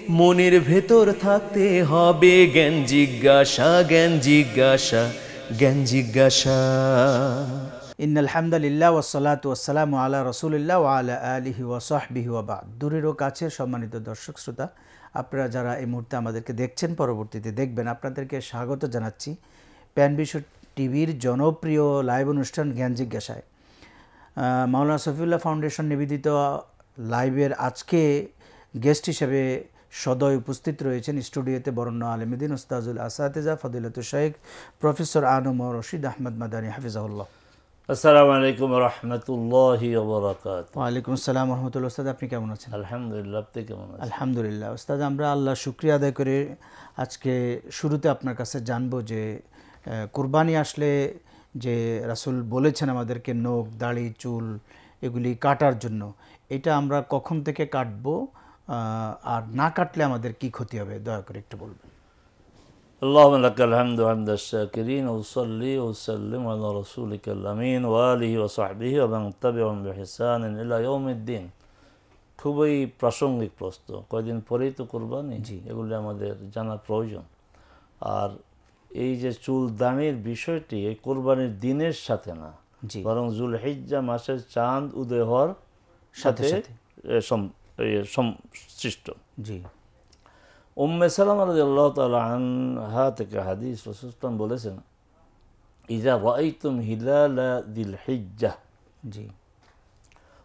মনের ভেতর থাকতে হবে জ্ঞান জিজ্ঞাসা, জ্ঞান জিজ্ঞাসা, জ্ঞান জিজ্ঞাসা। ইন্নাল হামদুলিল্লাহ ওয়াসসালাতু ওয়াসসালামু আলা রাসূলিল্লাহ ওয়া আলা আলিহি ওয়া সাহবিহি ওয়া বা'দ। দূরের ও কাছের সম্মানিত দর্শক শ্রোতা, আপনারা যারা এই মুহূর্তে আমাদেরকে দেখছেন, পরবর্তীতে দেখবেন, আপনাদেরকে স্বাগত জানাচ্ছি প্যান বিশ্ব টিভির জনপ্রিয় লাইভ অনুষ্ঠান জ্ঞান জিজ্ঞাসায়। মাওলানা শফিউল্লাহ ফাউন্ডেশন নিবেদিত লাইভের আজকে গেস্ট হিসেবে সদয় উপস্থিত রয়েছেন স্টুডিওতে বরেণ্য আলেমদ্দিন উস্তাজুল আসাতিজা ফদিলাতুল শাইখ প্রফেসর আনম রশিদ আহমদ মাদানী হাফিজাহুল্লাহ। আসসালামু আলাইকুম ওয়া রাহমাতুল্লাহি ওয়া বারাকাতুহু। ওয়া আলাইকুম আসসালাম ওয়া রাহমাতুল্লাহ। উস্তাদ, আপনি কেমন আছেন? আলহামদুলিল্লাহ, আপনি কেমন আছেন? আলহামদুলিল্লাহ। উস্তাদ, আমরা আল্লাহর শুকরিয়া আদায় করে আজকে শুরুতে আপনার কাছে জানবো যে কুরবানি আসলে যে রাসূল বলেছেন আমাদেরকে নখ, দাড়ি, চুল এগুলি কাটার জন্য, এটা আমরা কখন থেকে কাটবো আর না কাটলে আমাদের কি ক্ষতি হবে, দয়া করে একটু বলবেন। আল্লাহুম্মা লাকাল হামদু হামদাশ শাকিরিন ওয়া উসাল্লি ওয়া উসাল্লিমু আলা রাসূলিকাল আমিন ওয়া আলিহি ওয়া সাহবিহি ওয়া মান তাবি'আহুম বিইহসানিন ইলা ইয়াউমিদ্দিন। খুবই প্রাসঙ্গিক প্রশ্ন। কয়েকদিন পরেই তো কুরবানি, এগুলো আমাদের জানা প্রয়োজন। আর এই যে চুল দাড়ির বিষয়টি এই কুরবানির দিনের সাথে না, বরং যুলহিজ্জা মাসের চাঁদ উদয় হওয়ার সাথে সৃষ্ট। জি। উম্মে সালামা রাদিয়াল্লাহু তাআলা আনহা থেকে হাদিস, রাসূল সাল্লাল্লাহু আলাইহি ওয়াসাল্লাম বলেছেন, ইযা রাআইতুম হিলালা যিল হিজ্জাহ জি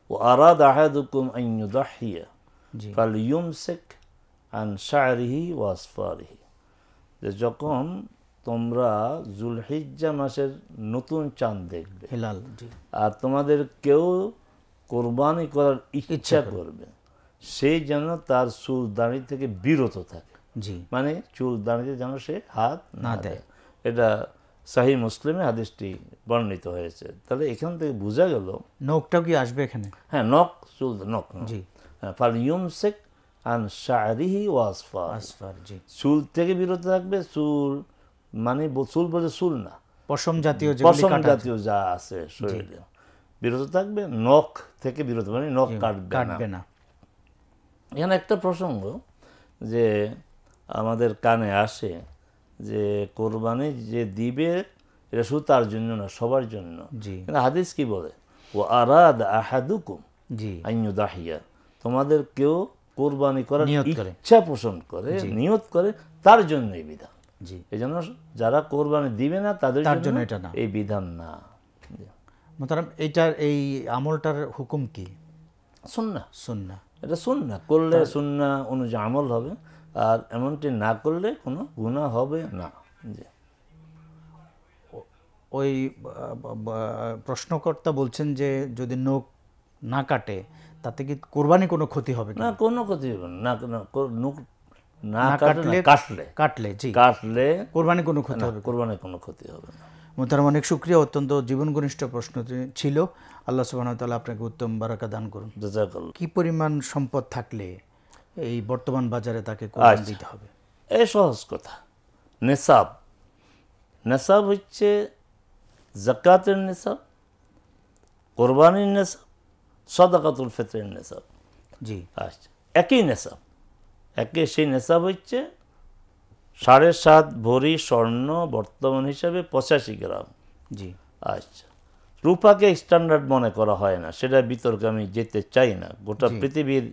ওয়া আরাদা আহাদুকুম আন ইউদাহিয়া ফালইউমসিক আন শা'রিহি ওয়া আসফারিহি। যে যখন তোমরা যুলহিজ্জা মাসের নতুন চাঁদ দেখবে, হিলাল, আর তোমাদের কেউ কুরবানি করার ইচ্ছা করবে, সে যেন তার চুল দাড়ি থেকে বিরত থাকে। মানে চুল দাড়িতে যেন সে হাত না দেয়। এটা সহিহ মুসলিমে হাদিসটি বর্ণিত হয়েছে। তাহলে এখান থেকে বোঝা গেল নখটাও কি আসবে এখানে? হ্যাঁ, নখ, চুল, নখ। ফালইউমসিক আন শা'রিহি ওয়া আসফার, চুল থেকে বিরত থাকবে। চুল মানে চুল বলতে চুল না, পশম জাতীয় যা আছে শরীরে বিরত থাকবে। নখ থেকে বিরত, মানে নখ কাটবে না। এখানে একটা প্রসঙ্গ যে আমাদের কানে আসে যে কোরবানি যে দিবে এটা শুধু তার জন্য না, সবার জন্য। কিন্তু হাদিস কি বলে, ও আরাদা আহাদুকুম আন ইউদাহিয়া, তোমাদের কেউ কোরবানি করার ইচ্ছা পোষণ করে, নিয়ত করে, তার জন্য এই বিধান। এই জন্য যারা কোরবানি দিবে না তাদের জন্য এটা না, এই বিধান না। মোহতারাম, এইটার এই আমলটার হুকুম কি? সুন্নাহ। সুন্নাহ, এটা সুন্নাহ। করলে সুন্নাহ অনুযায়ী আমল হবে, আর এমনটি না করলে কোনো গুনাহ হবে না। ওই প্রশ্নকর্তা বলছেন যে যদি নখ না কাটে তাতে কি কোরবানি কোনো ক্ষতি হবে না? কোনো ক্ষতি হবে না। নখ না কাটলে কোরবানি কোনো ক্ষতি হবে? কোরবানি কোনো ক্ষতি হবে না। মোহতারাম, অনেক শুকরিয়া। অত্যন্ত জীবন ঘনিষ্ঠ প্রশ্ন ছিল। আল্লাহ সুবহানাহু ওয়া তাআলা আপনাকে উত্তম বারাকা দান করুন। জাযাকাল্লাহ। কি পরিমাণ সম্পদ থাকলে এই বর্তমান বাজারে তাকে কোরবানি দিতে হবে? এই সহজ কথা, নেসাব। নেসাব হচ্ছে যাকাতের নেসাব, কোরবানির নেসাব, সাদাকাতুল ফিতরের নেসাব। আচ্ছা, একই নেসাব। সেই নেসাব হচ্ছে 7.5 ভরি স্বর্ণ, বর্তমান হিসাবে 85 গ্রাম। আচ্ছা, রূপাকে স্ট্যান্ডার্ড মনে করা হয় না, সেটা বিতর্কে আমি যেতে চাই না। গোটা পৃথিবীর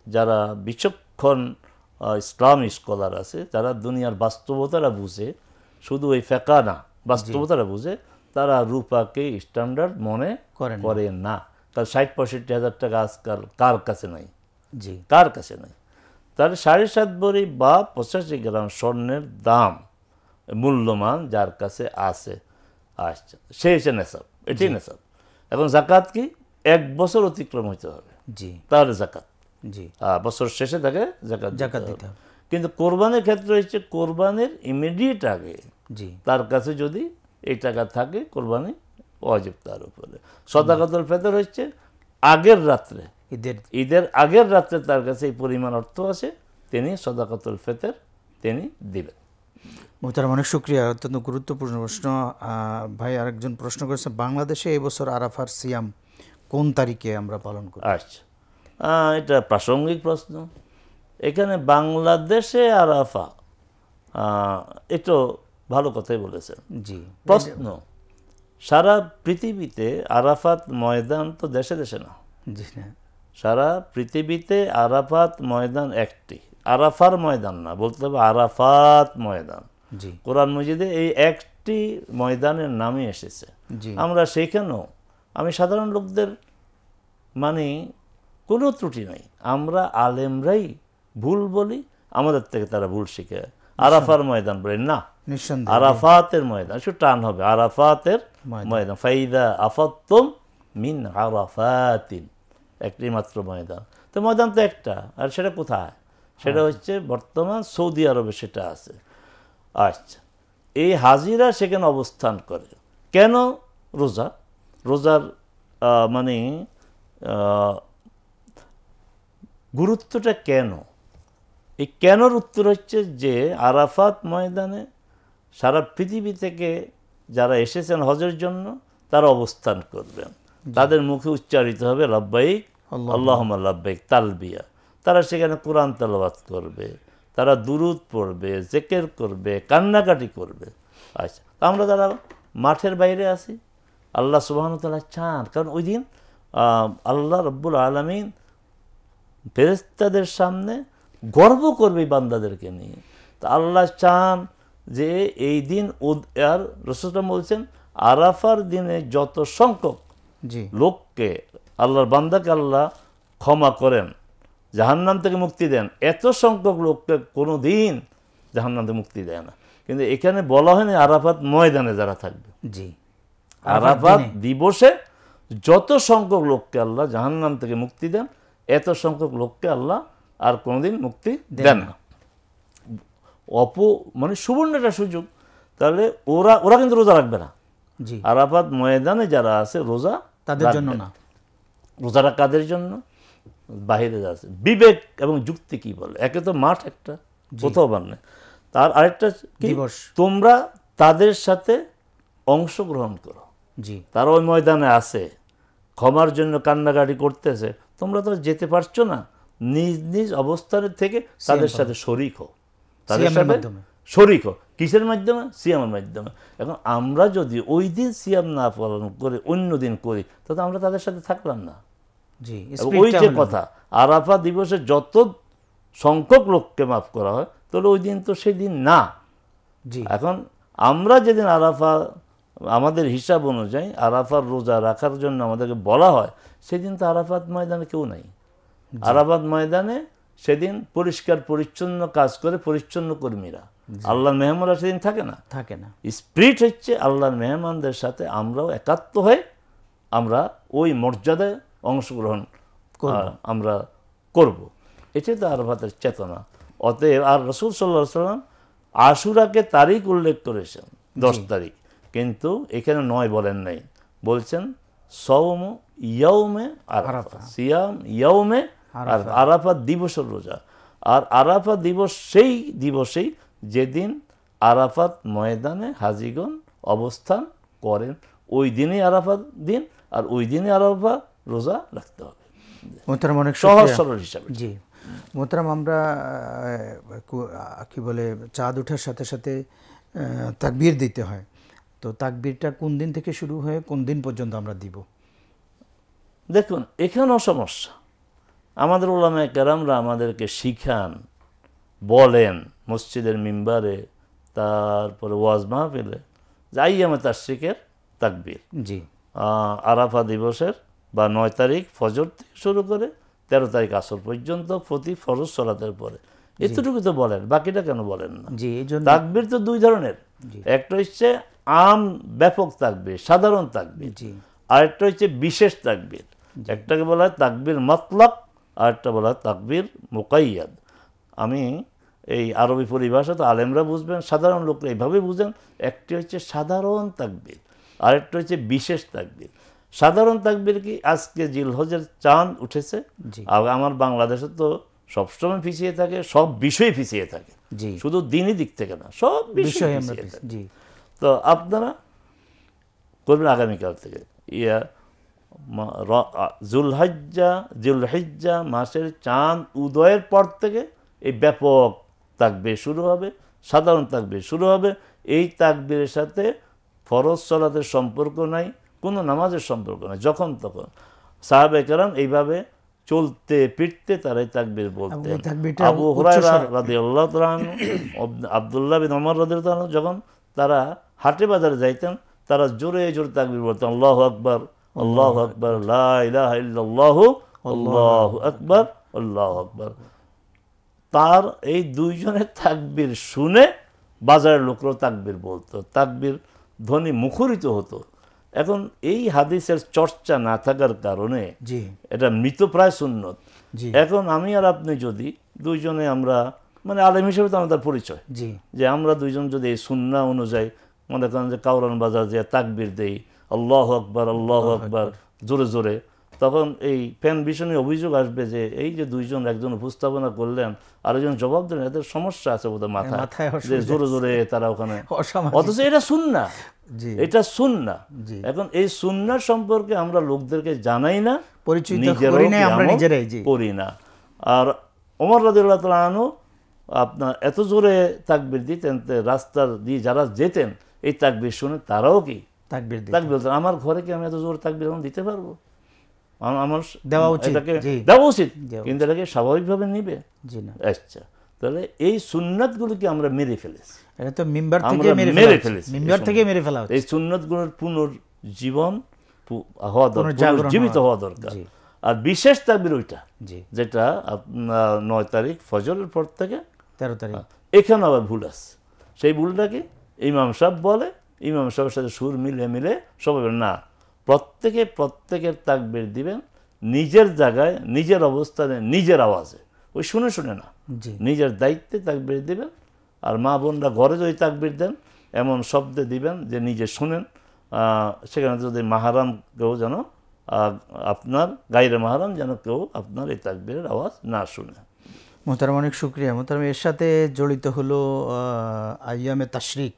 যারা বিচক্ষণ ইসলামী স্কলার আছে, যারা দুনিয়ার বাস্তবতারা বুঝে, শুধু ওই ফেকা না, বাস্তবতারা বুঝে, তারা রূপাকে স্ট্যান্ডার্ড মনে করে না। তার 60-65 হাজার টাকা আজকাল কার কাছে নাই? কার কাছে নাই? তাহলে 7.5 ভরি বা 85 গ্রাম স্বর্ণের দাম, মূল্যমান যার কাছে আছে, আচ্ছা, সে হচ্ছে নেসাব। এটাই নেসাব। এখন জাকাত কি? 1 বছর অতিক্রম হইতে হবে, তাহলে জাকাত। বছর শেষে তাকে জাকাত দিতে হবে। কিন্তু কোরবানির ক্ষেত্রে হচ্ছে কোরবানির ইমিডিয়েট আগে তার কাছে যদি এই টাকা থাকে, কোরবানি ওয়াজিব তার উপরে। সাদাকাতুল ফিতর হচ্ছে আগের রাত্রে, ঈদের আগের রাত্রে তার কাছে এই পরিমাণ অর্থ আছে, তিনি সাদাকাতুল ফিতর তিনি দিবেন। মোহতারাম, অনেক শুকরিয়া। অত্যন্ত গুরুত্বপূর্ণ প্রশ্ন। ভাই আরেকজন প্রশ্ন করেছে, বাংলাদেশে এই বছর আরাফার সিয়াম কোন তারিখে আমরা পালন করি? আচ্ছা, এটা প্রাসঙ্গিক প্রশ্ন। এখানে বাংলাদেশে আরাফা, এটা ভালো কথাই বলেছেন। জি, প্রশ্ন, সারা পৃথিবীতে আরাফাত ময়দান তো দেশে দেশে না। জি না, সারা পৃথিবীতে আরাফাত ময়দান একটি, আরাফার ময়দান না, বলতে হবে আরাফাত ময়দান। জি কোরআন মজিদে এই একটি ময়দানের নামই এসেছে। জি আমরা সেখানেও, আমি সাধারণ লোকদের মানে কোনো ত্রুটি নাই, আমরা আলেমরাই ভুল বলি, আমাদের থেকে তারা ভুল শিখে আরাফার ময়দান বলে না, নিঃসন্দেহে আরাফাতের ময়দান, একটু টান হবে, আরাফাতের ময়দান। ফাইদা আফাত্তুম মিন আরাফাতিন, একটি মাত্র ময়দান। তো ময়দান তো একটা, আর সেটা কোথায়? সেটা হচ্ছে বর্তমান সৌদি আরবে সেটা আছে। আচ্ছা, এই হাজিরা সেখানে অবস্থান করে কেন? রোজা, রোজার মানে গুরুত্বটা কেন? এই কেনর উত্তর হচ্ছে যে আরাফাত ময়দানে সারা পৃথিবী থেকে যারা এসেছেন হজের জন্য তারা অবস্থান করবেন, তাদের মুখে উচ্চারিত হবে লাব্বাইক আল্লাহুম্মা লাব্বাইক তালবিয়া। তারা সেখানে কোরআন তেলাওয়াত করবে, তারা দুরুদ পড়বে, জিকির করবে, কান্নাকাটি করবে। আচ্ছা, আমরা যারা মাঠের বাইরে আছি, আল্লাহ সুবহানাহু ওয়া তাআলা চান, কারণ ওই দিন আল্লাহ রাব্বুল আলামিন ফেরেশতাদের সামনে গর্ব করবে বান্দাদেরকে নিয়ে। তা আল্লাহ চান যে এই দিন, আর রাসূল বলছেন আরাফার দিনে যত সংখ্যক জি লোককে আল্লাহর বান্দাকে আল্লাহ ক্ষমা করেন, জাহান্নাম থেকে মুক্তি দেন, এত সংখ্যক লোককে কোনো দিন জাহান্নাম থেকে মুক্তি দেয় না। কিন্তু এখানে বলা হয়নি আরাফাত ময়দানে যারা থাকবে। জি আরাফাত দিবসে যত সংখ্যক লোককে আল্লাহ জাহান্নাম থেকে মুক্তি দেন, এত সংখ্যক লোককে আল্লাহ আর কোনোদিন মুক্তি দেন না। মানে সুবর্ণ একটা সুযোগ। তাহলে ওরা কিন্তু রোজা রাখবে না। জি আরাফাত ময়দানে যারা আছে রোজা তাদের জন্য না। রোজাটা কাদের জন্য? বাহিরে আছে। বিবেক এবং যুক্তি কি বলে? একে তো মাঠ একটা, কোথাও বান্নে, তার আরেকটা দিবস, তোমরা তাদের সাথে অংশগ্রহণ করো। জি তারা ওই ময়দানে আছে, ক্ষমার জন্য কান্নাকাটি করতেছে, তোমরা তো যেতে পারছো না, নিজ নিজ অবস্থানের থেকে তাদের সাথে শরিক হও, তাদের সাথে শরিক হও। কিসের মাধ্যমে? সিয়ামের মাধ্যমে। এখন আমরা যদি ওই দিন সিয়াম না পালন করে অন্য দিন করি, তাহলে আমরা তাদের সাথে থাকলাম না। জি ওই যে কথা, আরাফা দিবসে যত সংখ্যক লোককে মাফ করা হয়, তাহলে ওই দিন তো সেই দিন না। জি এখন আমরা যেদিন আরাফা, আমাদের হিসাব অনুযায়ী আরাফার রোজা রাখার জন্য আমাদেরকে বলা হয়, সেদিন তো আরাফাত ময়দানে কেউ নাই। আরাফাত ময়দানে সেদিন পরিষ্কার পরিচ্ছন্ন কাজ করে পরিচ্ছন্ন কর্মীরা, আল্লাহর মেহমানরা সেদিন থাকে না। স্পিরিট হচ্ছে আল্লাহর মেহমানদের সাথে আমরাও একাত্ম হয়ে আমরা ওই মর্যাদায় অংশগ্রহণ আমরা করব। এটাই তো আরাফাতের চেতনা। অতএব আর রাসূল সাল্লাল্লাহু আলাইহি ওয়াসাল্লাম আশুরাকে তারিখ উল্লেখ করেছেন 10 তারিখ, কিন্তু এখানে 9 বলেন নাই, বলছেন সওম ইয়াউমে আরাফা, সিয়াম ইয়াউমে আরাফা, আরাফা দিবসের রোজা। আর আরাফা দিবস সেই দিবসেই যেদিন আরাফাত ময়দানে হাজিগণ অবস্থান করেন, ওই দিনই আরাফাত দিন, আর ওই দিনই আরাফা রোজা রাখতে হবে। মোহতারাম, অনেক সহজ সরল হিসাবে। জি মোহতারাম, আমরা কি বলে চাঁদ ওঠার সাথে সাথে তাকবীর দিতে হয়, তো তাকবীরটা কোন দিন থেকে শুরু হয়ে কোন দিন পর্যন্ত আমরা দিব? দেখুন, এখানেও সমস্যা। আমাদের উলামায়ে কেরামরা আমাদেরকে শিখান, বলেন মসজিদের মিম্বারে, তারপরে ওয়াজ মাহফিলে, যে আইয়ামে তাশরিকের তাকবীর, জি আরাফা দিবসের বা 9 তারিখ ফজর থেকে শুরু করে 13 তারিখ আসর পর্যন্ত প্রতি ফরজ সালাতের পরে, এতটুকু তো বলেন, বাকিটা কেন বলেন না? জি এইজন্য তাকবীর তো 2 ধরনের, একটা হচ্ছে আম ব্যাপক তাকবীর, সাধারণ তাকবীর, আরেকটা হচ্ছে বিশেষ তাকবীর। একটাকে বলা হয় তাকবীর মতলক, আরেকটা বলা হয় তাকবীর মুকাইয়াদ। আমি এই আরবি পরিভাষা তো আলেমরা বুঝবেন, সাধারণ লোকরা এইভাবে বুঝেন। একটি হচ্ছে সাধারণ তাকবীর, আরেকটা হচ্ছে বিশেষ তাকবীর। সাধারণ তাকবীর কি? আজকে জিলহজের চাঁদ উঠেছে, আমার বাংলাদেশে তো সবসময় পিছিয়ে থাকে, সব বিষয়ে পিছিয়ে থাকে, শুধু দিনই দিক থেকে না, সব বিষয়ে পিছিয়ে থাকে। তো আপনারা করবেন আগামীকাল থেকে জুলহিজ্জা মাসের চাঁদ উদয়ের পর থেকে এই ব্যাপক তাকবীর শুরু হবে, সাধারণ তাকবীর শুরু হবে। এই তাকবীরের সাথে ফরজ সালাতের সম্পর্ক নাই, কোনো নামাজের সম্পর্ক নাই। যখন তখন সাহাবায়ে কেরাম এইভাবে চলতে ফিরতে তারা এই তাকবীর বলতেন। আবু হুরায়রা রাদিয়াল্লাহু তাআলা আনহু, আব্দুল্লাহ বিন ওমর রাদিয়াল্লাহু আনহু যখন তারা হাটে বাজারে যাইতেন, তারা জোরে জোরে তাকবীর বলতেন, আল্লাহু আকবার, আল্লাহু আকবার, লা ইলাহা ইল্লাল্লাহু, আল্লাহু আকবার, আল্লাহু আকবার। তার এই দুইজনের তাকবীর শুনে বাজারের লোকরাও তাকবীর বলতো, তাকবীর ধ্বনি মুখরিত হতো। এখন এই হাদিসের চর্চা না থাকার কারণে এটা মৃতপ্রায় সুন্নত। এখন আমি আর আপনি যদি দুইজনে আমরা মানে আলেম হিসেবে তো আমাদের পরিচয়, যে আমরা দুইজন যদি এই সুন্নাহ অনুযায়ী মনে করেন যে কাউরান বাজার যে তাকবীর দেই, আল্লাহু আকবার, আল্লাহু আকবার জোরে জোরে, তখন এই ফ্যান ভীষণই অভিযোগ আসবে যে এই যে দুইজন, একজন উপস্থাপনা করলেন আরেকজন জবাব দিলেন, এদের সমস্যা আছে বোধহয় মাথায়, যে জোরে জোরে তারা ওখানে, অথচ এটা সুন্নাহ, এটা সুন্নাহ। এখন এই সুন্নাহ সম্পর্কে আমরা লোকদেরকে জানাই না, নিজেরাই করি না। আর ওমর রাদিয়াল্লাহু তাআলা আনহু আপনার এত জোরে তাকবীর দিতেন, রাস্তার দিয়ে যারা যেতেন এই তাকবীর শুনে তারাও কি তাকবীর দিতেন। আমার ঘরে কি আমি এত জোরে তাকবীর দিতে পারবো? আমার দেওয়া উচিত, কিন্তু এটাকে স্বাভাবিকভাবে নিবে। আচ্ছা, তাহলে এই সুন্নাতগুলোকে আমরা মেরে ফেলেছি, এটা তো মিম্বার থেকে মেরে ফেলেছি, মিম্বার থেকে মেরে ফেলা হচ্ছে। এই সুন্নাতগুলোর পুনর্জীবন হওয়া দরকার, জীবিত হওয়া দরকার। আর বিশেষ তাকবীর ওইটা যেটা আপনার 9 তারিখ ফজরের পর থেকে 13 তারিখ, এখানে আবার ভুল আছে। সেই ভুলটাকে ইমাম সাহেব বলে, ইমাম সাহেবের সাথে সুর মিলে সবাই না, প্রত্যেকের তাকবীর দিবেন নিজের জায়গায়, নিজের অবস্থানে, নিজের আওয়াজে, ওই শুনে শুনে না, নিজের দায়িত্বে তাকবীর দিবেন। আর মা বোনরা ঘরে যদি তাকবীর দেন এমন শব্দে দিবেন যে নিজে শুনেন, সেখানে যদি মাহারাম কেউ যেন, আপনার গায়রে মাহারাম যেন কেউ আপনার এই তাকবীরের আওয়াজ না শুনে। মোহতারাম, অনেক শুকরিয়া মোহতারাম। এর সাথে জড়িত হলো আইয়ামে তাশরিক।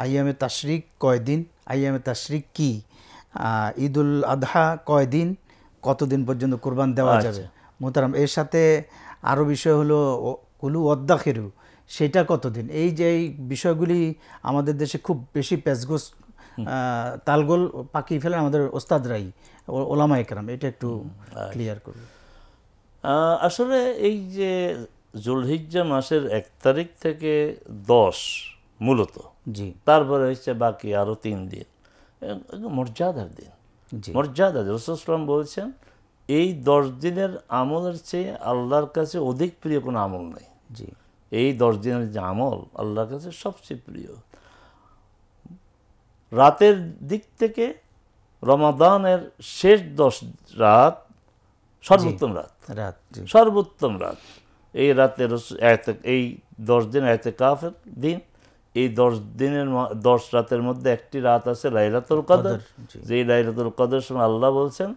আইয়ামে তাশরিক কয়দিন, আইয়ামে তাশরিক কি, ঈদুল আদহা কয়দিন, কতদিন পর্যন্ত কুরবান দেওয়া যাবে মোহতারাম। এর সাথে আরও বিষয় হলো কুলু ওয়াদ্দাখিরু, সেটা কতদিন। এই যে এই বিষয়গুলি আমাদের দেশে খুব বেশি পেচগোছ তালগোল পাকিয়ে ফেলেন আমাদের ওস্তাদরাই, ওলামা একরাম, এটা একটু ক্লিয়ার করুন। আসলে এই যে যুলহিজ্জা মাসের 1 তারিখ থেকে 10 মূলত, তারপরে হচ্ছে বাকি আরো 3 দিন মর্যাদার দিন। মর্যাদা রাসূল সাল্লাল্লাহু বলছেন এই 10 দিনের আমলের চেয়ে আল্লাহর কাছে অধিক প্রিয় কোনো আমল নেই। এই 10 দিনের যে আমল আল্লাহর কাছে সবচেয়ে প্রিয়। রাতের দিক থেকে রমাদানের শেষ 10 রাত সর্বোত্তম রাত, সর্বোত্তম রাত। এই রাতের এই 10 দিন ইতিকাফের দিন। এই 10 দিনের 10 রাতের মধ্যে একটি রাত আছে লাইলাতুল কদর, যে লাইলাতুল কদর সময় আল্লাহ বলছেন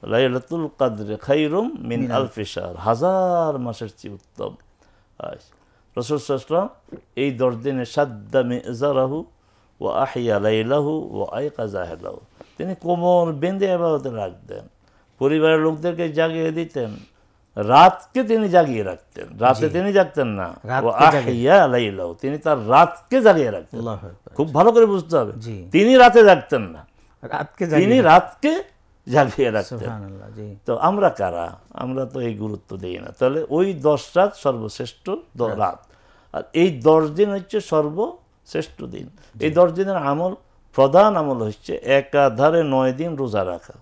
লাইলাতুল কদরে খায়রুম মিন আলফি শাহর, 1000 মাসের চেয়ে উত্তম। রাসূল সাল্লাল্লাহু আলাইহি ওয়াসাল্লাম এই 10 দিনে সাদ্দা মিজারাহু ওয়া আহিয়া লাইলাহু ওয়া আইকাযা আহলাহু, তিনি কোমর বেঁধে ইবাদতে রাখতেন, পরিবারের লোকদেরকে জাগিয়ে দিতেন, রাতকে তিনি জাগিয়ে রাখতেন, রাতে তিনি জাগতেন না। আহিয়া লাইলাহু, তিনি তার রাতকে জাগিয়ে রাখতেন। খুব ভালো করে বুঝতে হবে, তিনি রাতে জাগতেন না, তিনি রাতকে জাগিয়ে রাখতেন। তো আমরা কারা? আমরা তো এই গুরুত্ব দিই না। তাহলে ওই 10 রাত সর্বশ্রেষ্ঠ রাত, আর এই 10 দিন হচ্ছে সর্বশ্রেষ্ঠ দিন। এই 10 দিনের আমল, প্রধান আমল হচ্ছে একাধারে 9 দিন রোজা রাখা,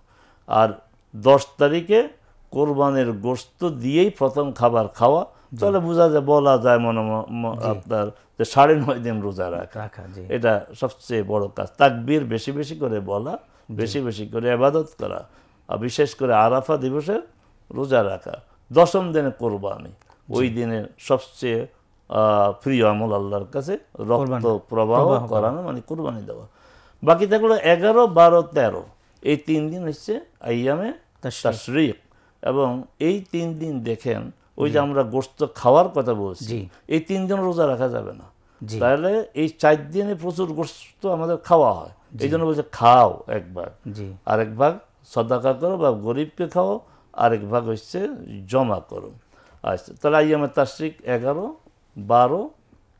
আর 10 তারিখে কোরবানের গোশত দিয়েই প্রথম খাবার খাওয়া। তাহলে বলা যায় আপনার যে 9.5 দিন রোজা রাখা, এটা সবচেয়ে বড় কাজ। তাকবীর বেশি বেশি করে বলা, বেশি বেশি করে ইবাদত করা, আর বিশেষ করে আরাফা দিবসে রোজা রাখা। 10ম দিনে কোরবানি, ওই দিনের সবচেয়ে প্রিয় আমল আল্লাহর কাছে রক্ত প্রবাহ করানো, মানে কোরবানি দেওয়া। বাকি থাকলো 11, 12, 13, এই 3 দিন হচ্ছে আইয়ামে তাশরিক। এবং এই 3 দিন দেখেন, ওই যে আমরা গোশত খাওয়ার কথা বলছি, এই 3 দিন রোজা রাখা যাবে না। তাহলে এই 4 দিনে প্রচুর গোশত আমাদের খাওয়া হয়, এই জন্য বলছে খাও একবার, আরেক ভাগ সাদাকা করো বা গরিবকে খাও, আরেক ভাগ হচ্ছে জমা করো। আচ্ছা, তাহলে আইয়ামে তাশরিক 11, 12,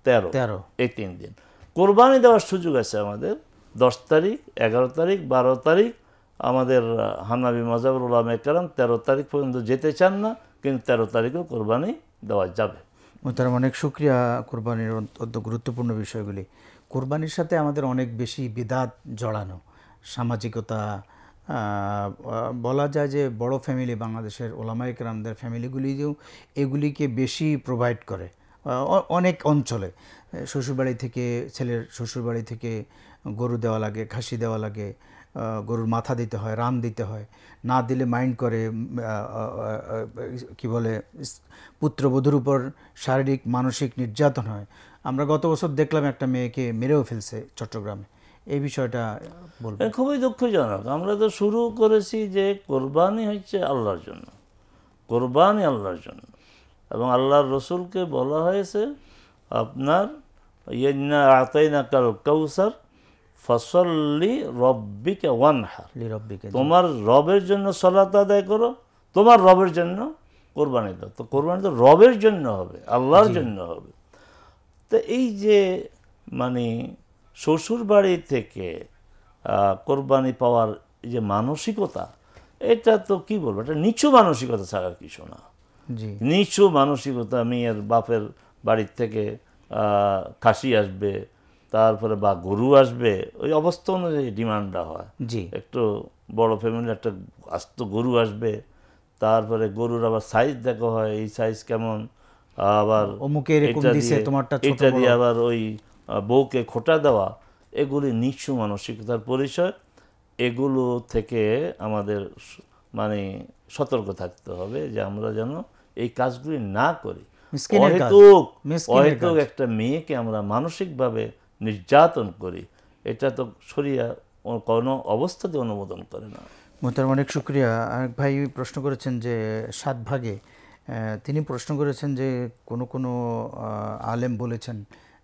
13 13 এই 3 দিন। কোরবানি দেওয়ার সুযোগ আছে আমাদের 10 তারিখ, 11 তারিখ, 12 তারিখ। আমাদের হানাফি মাযহাবের উলামায়ে কেরাম 13 তারিখ পর্যন্ত যেতে চান না, কিন্তু 13 তারিখেও কোরবানি দেওয়া যাবে। মোহতারাম, অনেক শুকরিয়া কোরবানির অত্যন্ত গুরুত্বপূর্ণ বিষয়গুলি। কোরবানির সাথে আমাদের অনেক বেশি বিদাত জড়ানো, সামাজিকতা, বলা যায় যে বড় ফ্যামিলি, বাংলাদেশের ওলামায়ে কেরামদের ফ্যামিলিগুলিও এগুলিকে বেশি প্রোভাইড করে। অনেক অঞ্চলে শ্বশুরবাড়ি থেকে, ছেলের শ্বশুরবাড়ি থেকে গরু দেওয়া লাগে, খাসি দেওয়া লাগে, গরুর মাথা দিতে হয়, রান দিতে হয়, না দিলে মাইন্ড করে, কি বলে, পুত্রবধূর উপর শারীরিক মানসিক নির্যাতন হয়। আমরা গত বছর দেখলাম একটা মেয়েকে মেরেও ফেলছে চট্টগ্রামে। এই বিষয়টা বলবো। খুবই দুঃখজনক। আমরা তো শুরু করেছি যে কোরবানি হচ্ছে আল্লাহর জন্য, কোরবানি আল্লাহর জন্য, এবং আল্লাহর রসুলকে বলা হয়েছে আপনার ইন্না আতাইনাকাল কাউসার ফসল্লি রব্বিকা ওয়ানহার, তোমার রবের জন্য সালাত আদায় করো, তোমার রবের জন্য কোরবানি দাও। তো কোরবানি তো রবের জন্য হবে, আল্লাহর জন্য হবে। তো এই যে মানে শ্বশুর বাড়ি থেকে কোরবানি পাওয়ার যে মানসিকতা, এটা তো কি বলবো, এটা নিচু মানসিকতা ছাড়া কিছু না। নিচু মানসিকতা। মেয়ের বাপের বাড়ির থেকে খাসি আসবে, তারপরে বা গরু আসবে, ওই অবস্থা অনুযায়ী ডিমান্ডটা হয়। একটু বড় ফ্যামিলি একটা আস্ত গরু আসবে, তারপরে গরুর আবার সাইজ দেখা হয়, এই সাইজ কেমন, আবার এটা দিয়ে আবার ওই বউকে খোটা দেওয়া, এগুলি নিচু মানসিকতার পরিচয়। এগুলো থেকে আমাদের মানে সতর্ক থাকতে হবে যে আমরা যেন এই কাজগুলি না করি। অহেতুক একটা মেয়েকে আমরা মানসিকভাবে নির্যাতন করি, এটা তো শরিয়া কোনো অবস্থাতে অনুমোদন করে না। মোহতারাম, অনেক শুকরিয়া। আরেক ভাই প্রশ্ন করেছেন যে 7 ভাগে, তিনি প্রশ্ন করেছেন যে কোনো আলেম বলেছেন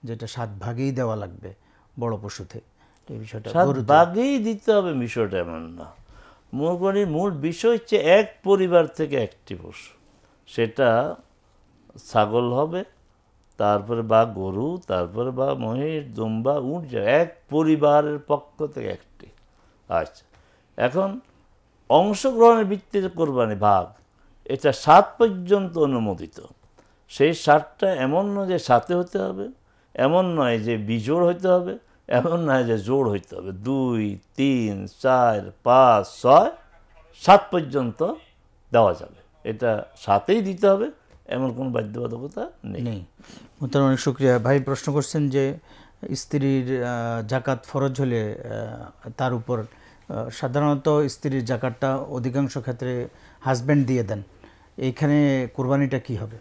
যে এটা 7 ভাগেই দেওয়া লাগবে বড় পশুতে। এই বিষয়টা 7 ভাগেই দিতে হবে বিষয়টা এমন না। মূল বিষয় হচ্ছে এক পরিবার থেকে একটি পশু, সেটা ছাগল হবে, তারপরে বা গরু, তারপরে বা মহিষ, দুম্বা, উট, এক পরিবারের পক্ষ থেকে একটি। আচ্ছা, এখন অংশগ্রহণের ভিত্তিতে কোরবানি ভাগ, এটা 7 পর্যন্ত অনুমোদিত। সেই 7টা এমন নয় যে 7-এ হতে হবে, এমন নয় যে বিজোড় হইতে হবে, এমন নয় যে জোড় হইতে হবে। 2, 3, 4, 5, 6, 7 পর্যন্ত দেওয়া যাবে। এটা 7-এই দিতে হবে, এমন কোনো বাধ্যবাধকতা নেই। মোহতারাম, অনেক শুকরিয়া। ভাই প্রশ্ন করছেন যে স্ত্রীর জাকাত ফরজ হলে তার উপর সাধারণত স্ত্রীর জাকাতটা অধিকাংশ ক্ষেত্রে হাজব্যান্ড দিয়ে দেন, এইখানে কোরবানিটা কি হবে?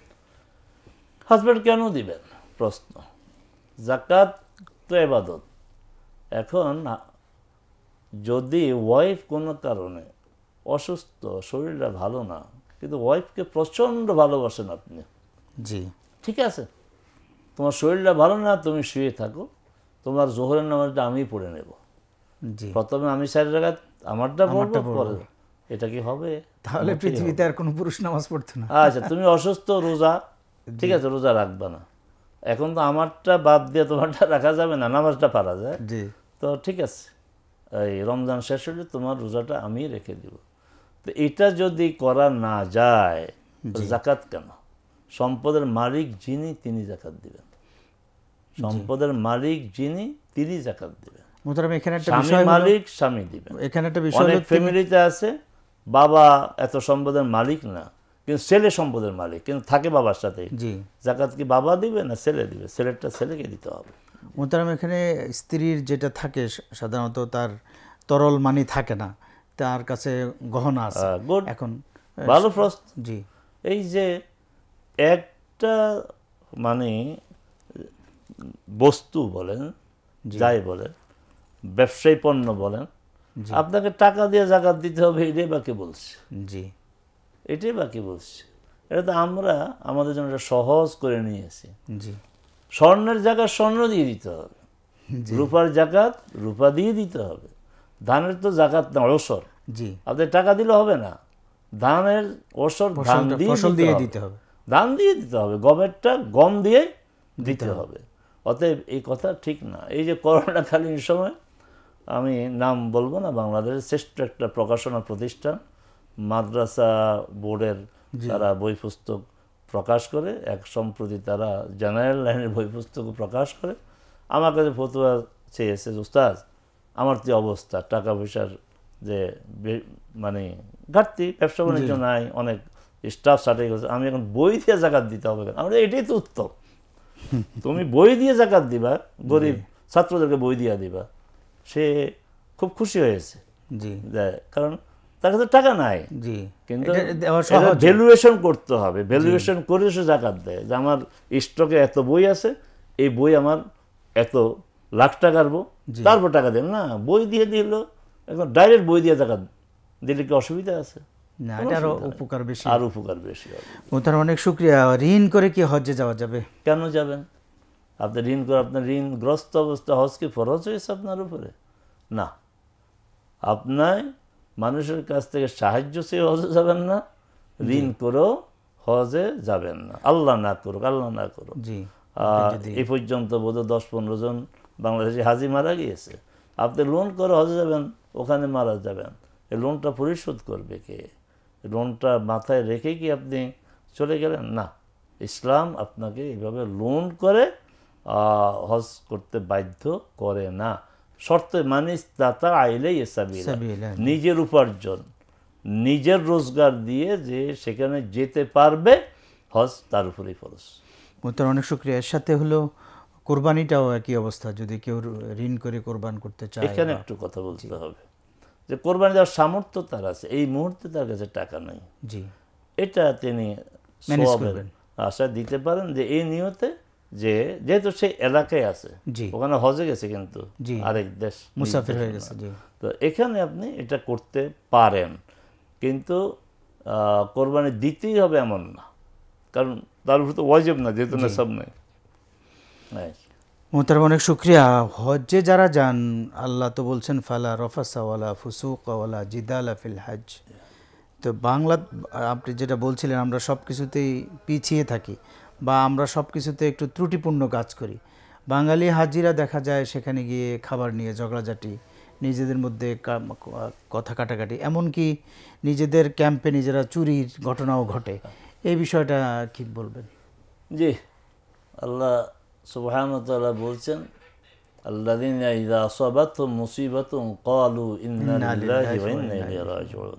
হাজব্যান্ড কেন দিবেন প্রশ্ন? জাকাত তো ইবাদত। এখন যদি ওয়াইফ কোনো কারণে অসুস্থ, শরীরটা ভালো না, কিন্তু ওয়াইফকে প্রচণ্ড ভালোবাসেন আপনি, ঠিক আছে, তোমার শরীরটা ভালো না, তুমি শুয়ে থাকো, তোমার জোহরের নামাজটা আমি পড়ে নেব, প্রথমে আমি 4 রাকাত আমারটা পড়বো, পরে এটা কি হবে? তাহলে পৃথিবীতে আর কোনো পুরুষ নামাজ পড়তো না। আচ্ছা, তুমি অসুস্থ, রোজা, ঠিক আছে, রোজা রাখবা না, এখন তো আমারটা বাদ দিয়ে তোমারটা রাখা যাবে না, নামাজটা পারা যায়, তো ঠিক আছে, এই রমজান শেষ হলে তোমার রোজাটা আমি রেখে দিব। তো এটা যদি করা না যায়, জাকাত কেন? সম্পদের মালিক যিনি, তিনি জাকাত দিবেন। সম্পদের মালিক যিনি, তিনি জাকাত দিবেন। স্বামী মালিক, স্বামী দিবেন। অনেক ফ্যামিলিতে আছে বাবা এত সম্পদের মালিক না, কিন্তু ছেলে সম্পদের মালিক, কিন্তু থাকে বাবার সাথে। জাকাত কি বাবা দিবে না ছেলে দিবে? ছেলেরটা ছেলেকে দিতে হবে। মোহতারাম, এখানে স্ত্রীর যেটা থাকে সাধারণত তার তরল মানি থাকে না, তার কাছে গহনা আছে। এখন ভালো প্রশ্ন। এই যে একটা মানে বস্তু বলেন, যাই বলেন, ব্যবসায়ী পণ্য বলেন, আপনাকে টাকা দিয়ে জাকাত দিতে হবে, এটাই বাকি বলছে। এটাই বাকি বলছে। এটা তো আমরা আমাদের জন্য সহজ করে নিয়েছি। স্বর্ণের জাকাত স্বর্ণ দিয়ে দিতে হবে, রূপার জাকাত রূপা দিয়ে দিতে হবে। ধানের তো জাকাত না, ওসর, আপনি টাকা দিলে হবে না, ধানের ওসর ধান দিয়ে দিতে হবে। দান দিয়ে দিতে হবে, গমেরটা গম দিয়ে দিতে হবে। অতএব এই কথা ঠিক না। এই যে করোনাকালীন সময়, আমি নাম বলবো না, বাংলাদেশের শ্রেষ্ঠ একটা প্রকাশনা প্রতিষ্ঠান মাদ্রাসা বোর্ডের তারা বই পুস্তক প্রকাশ করে, এক সম্প্রতি তারা জেনারেল লাইনের বই পুস্তক প্রকাশ করে। আমার কাছে ফতোয়া চেয়েছে, উস্তাদ আমার তো অবস্থা, টাকা পয়সার যে মানে ঘাটতি, ব্যবসা বাণিজ্য নাই, অনেক স্টাফ সার্টেজ গেছে, আমি এখন বই দিয়ে জাকাত দিতে হবে কেন? আমরা এটাই তো উত্তম, তুমি বই দিয়ে জাকাত দিবা, গরিব ছাত্রদেরকে বই দিয়ে দিবা। সে খুব খুশি হয়েছে, কারণ তার কাছে টাকা নাই, কিন্তু ভ্যালুয়েশন করতে হবে, ভ্যালুয়েশন করে সে জাকাত দেয় যে আমার স্টকে এত বই আছে, এই বই আমার এত লাখ টাকার বই, তারপর টাকা দেন না। বই দিয়ে দিল, এখন ডাইরেক্ট বই দিয়ে জাকাত দিলে কি অসুবিধা আছে? আরো উপকার বেশি, আর উপকার বেশি হবে। মোহতারাম অনেক শুকরিয়া। ঋণ করে কি হজ্জে যাওয়া যাবে? কেন যাবেন আপনি? ঋণ করে আপনার ঋণগ্রস্ত অবস্থা, হজ কি ফরজ হয়েছে আপনার উপরে? না, আপনার মানুষের কাছ থেকে সাহায্য চেয়ে হজে যাবেন না, ঋণ করেও হজে যাবেন না। আল্লাহ না করুক, আল্লাহ না করুক। এই পর্যন্ত বোধহয় 10-15 জন বাংলাদেশি হাজি মারা গিয়েছে। আপনি লোন করে হজে যাবেন, ওখানে মারা যাবেন, এই লোনটা পরিশোধ করবে কে? লোনটা মাথায় রেখে কি আপনি চলে গেলেন? না, ইসলাম আপনাকে এইভাবে লোন করে হজ করতে বাধ্য করে না। শর্ত মানিস দাতা আইলেই সাবিলা, নিজের উপার্জন, নিজের রোজগার দিয়ে যে সেখানে যেতে পারবে, হজ তার উপরেই ফরজ। মোহতারাম অনেক শুকরিয়া। এর সাথে হলো কোরবানিটাও একই অবস্থা, যদি কেউ ঋণ করে কোরবান করতে চায়। এখানে একটু কথা বলতে হবে যে কোরবানি দেওয়ার সামর্থ্য তার আছে, এই মুহূর্তে তার কাছে টাকা নেই, এটা তিনি আশা দিতে পারেন যে এই নিয়তে, যে যেহেতু সেই এলাকায় আছে, ওখানে হজে গেছে কিন্তু আরেক দেশ মুসাফির হয়ে গেছে, তো এখানে আপনি এটা করতে পারেন। কিন্তু কোরবানি দিতেই হবে এমন না, কারণ তার উপর তো ওয়াজিব না, যেহেতু না সব নেই। মোহতারাম অনেক শুকরিয়া। হজ্জে যারা যান, আল্লাহ তো বলছেন ফালা রফাসা ওয়ালা ফুসুকা ওয়ালা জিদালা ফিল হজ। তো বাংলা আপনি যেটা বলছিলেন, আমরা সব কিছুতেই পিছিয়ে থাকি বা আমরা সব কিছুতে একটু ত্রুটিপূর্ণ কাজ করি। বাঙালি হাজিরা দেখা যায় সেখানে গিয়ে খাবার নিয়ে ঝগড়াঝাটি, নিজেদের মধ্যে কথা কাটাকাটি, এমনকি নিজেদের ক্যাম্পে নিজেরা চুরির ঘটনাও ঘটে। এই বিষয়টা কি বলবেন? জি, আল্লাহ সুবহানাহু ওয়া তাআলা বলছেন, আল্লাযীনা ইযা আসাবাতহুম মুসিবাতুন ক্বালু ইন্না লিল্লাহি ওয়া ইন্না ইলাইহি রাজিউন।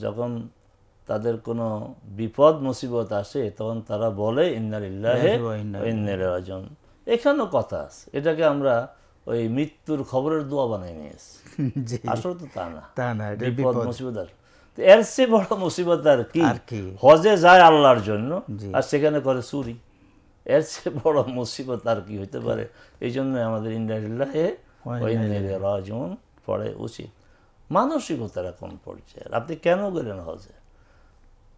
যখন তাদের কোনো বিপদ মুসিবত আসে, তখন তারা বলে ইন্না লিল্লাহি ওয়া ইন্না ইলাইহি রাজিউন। এখানেও কথা আছে, এটাকে আমরা ওই মৃত্যুর খবরের দোয়া বানাই নিয়েছি। আসলে তো তা না, বিপদ মুসিবত আর এর চেয়ে বড় মুসিবত আর কি? হজে যায় আল্লাহর জন্য আর সেখানে করে চুরি, এর চেয়ে বড় মুসিবত আর কি হইতে পারে? এই জন্য আমাদের ইন্না লিল্লাহি ওয়া ইন্না ইলাইহি রাজিউন পড়ে উচিত। মানসিকতার কোন পর্যায়ে? আপনি কেন গেলেন হজে?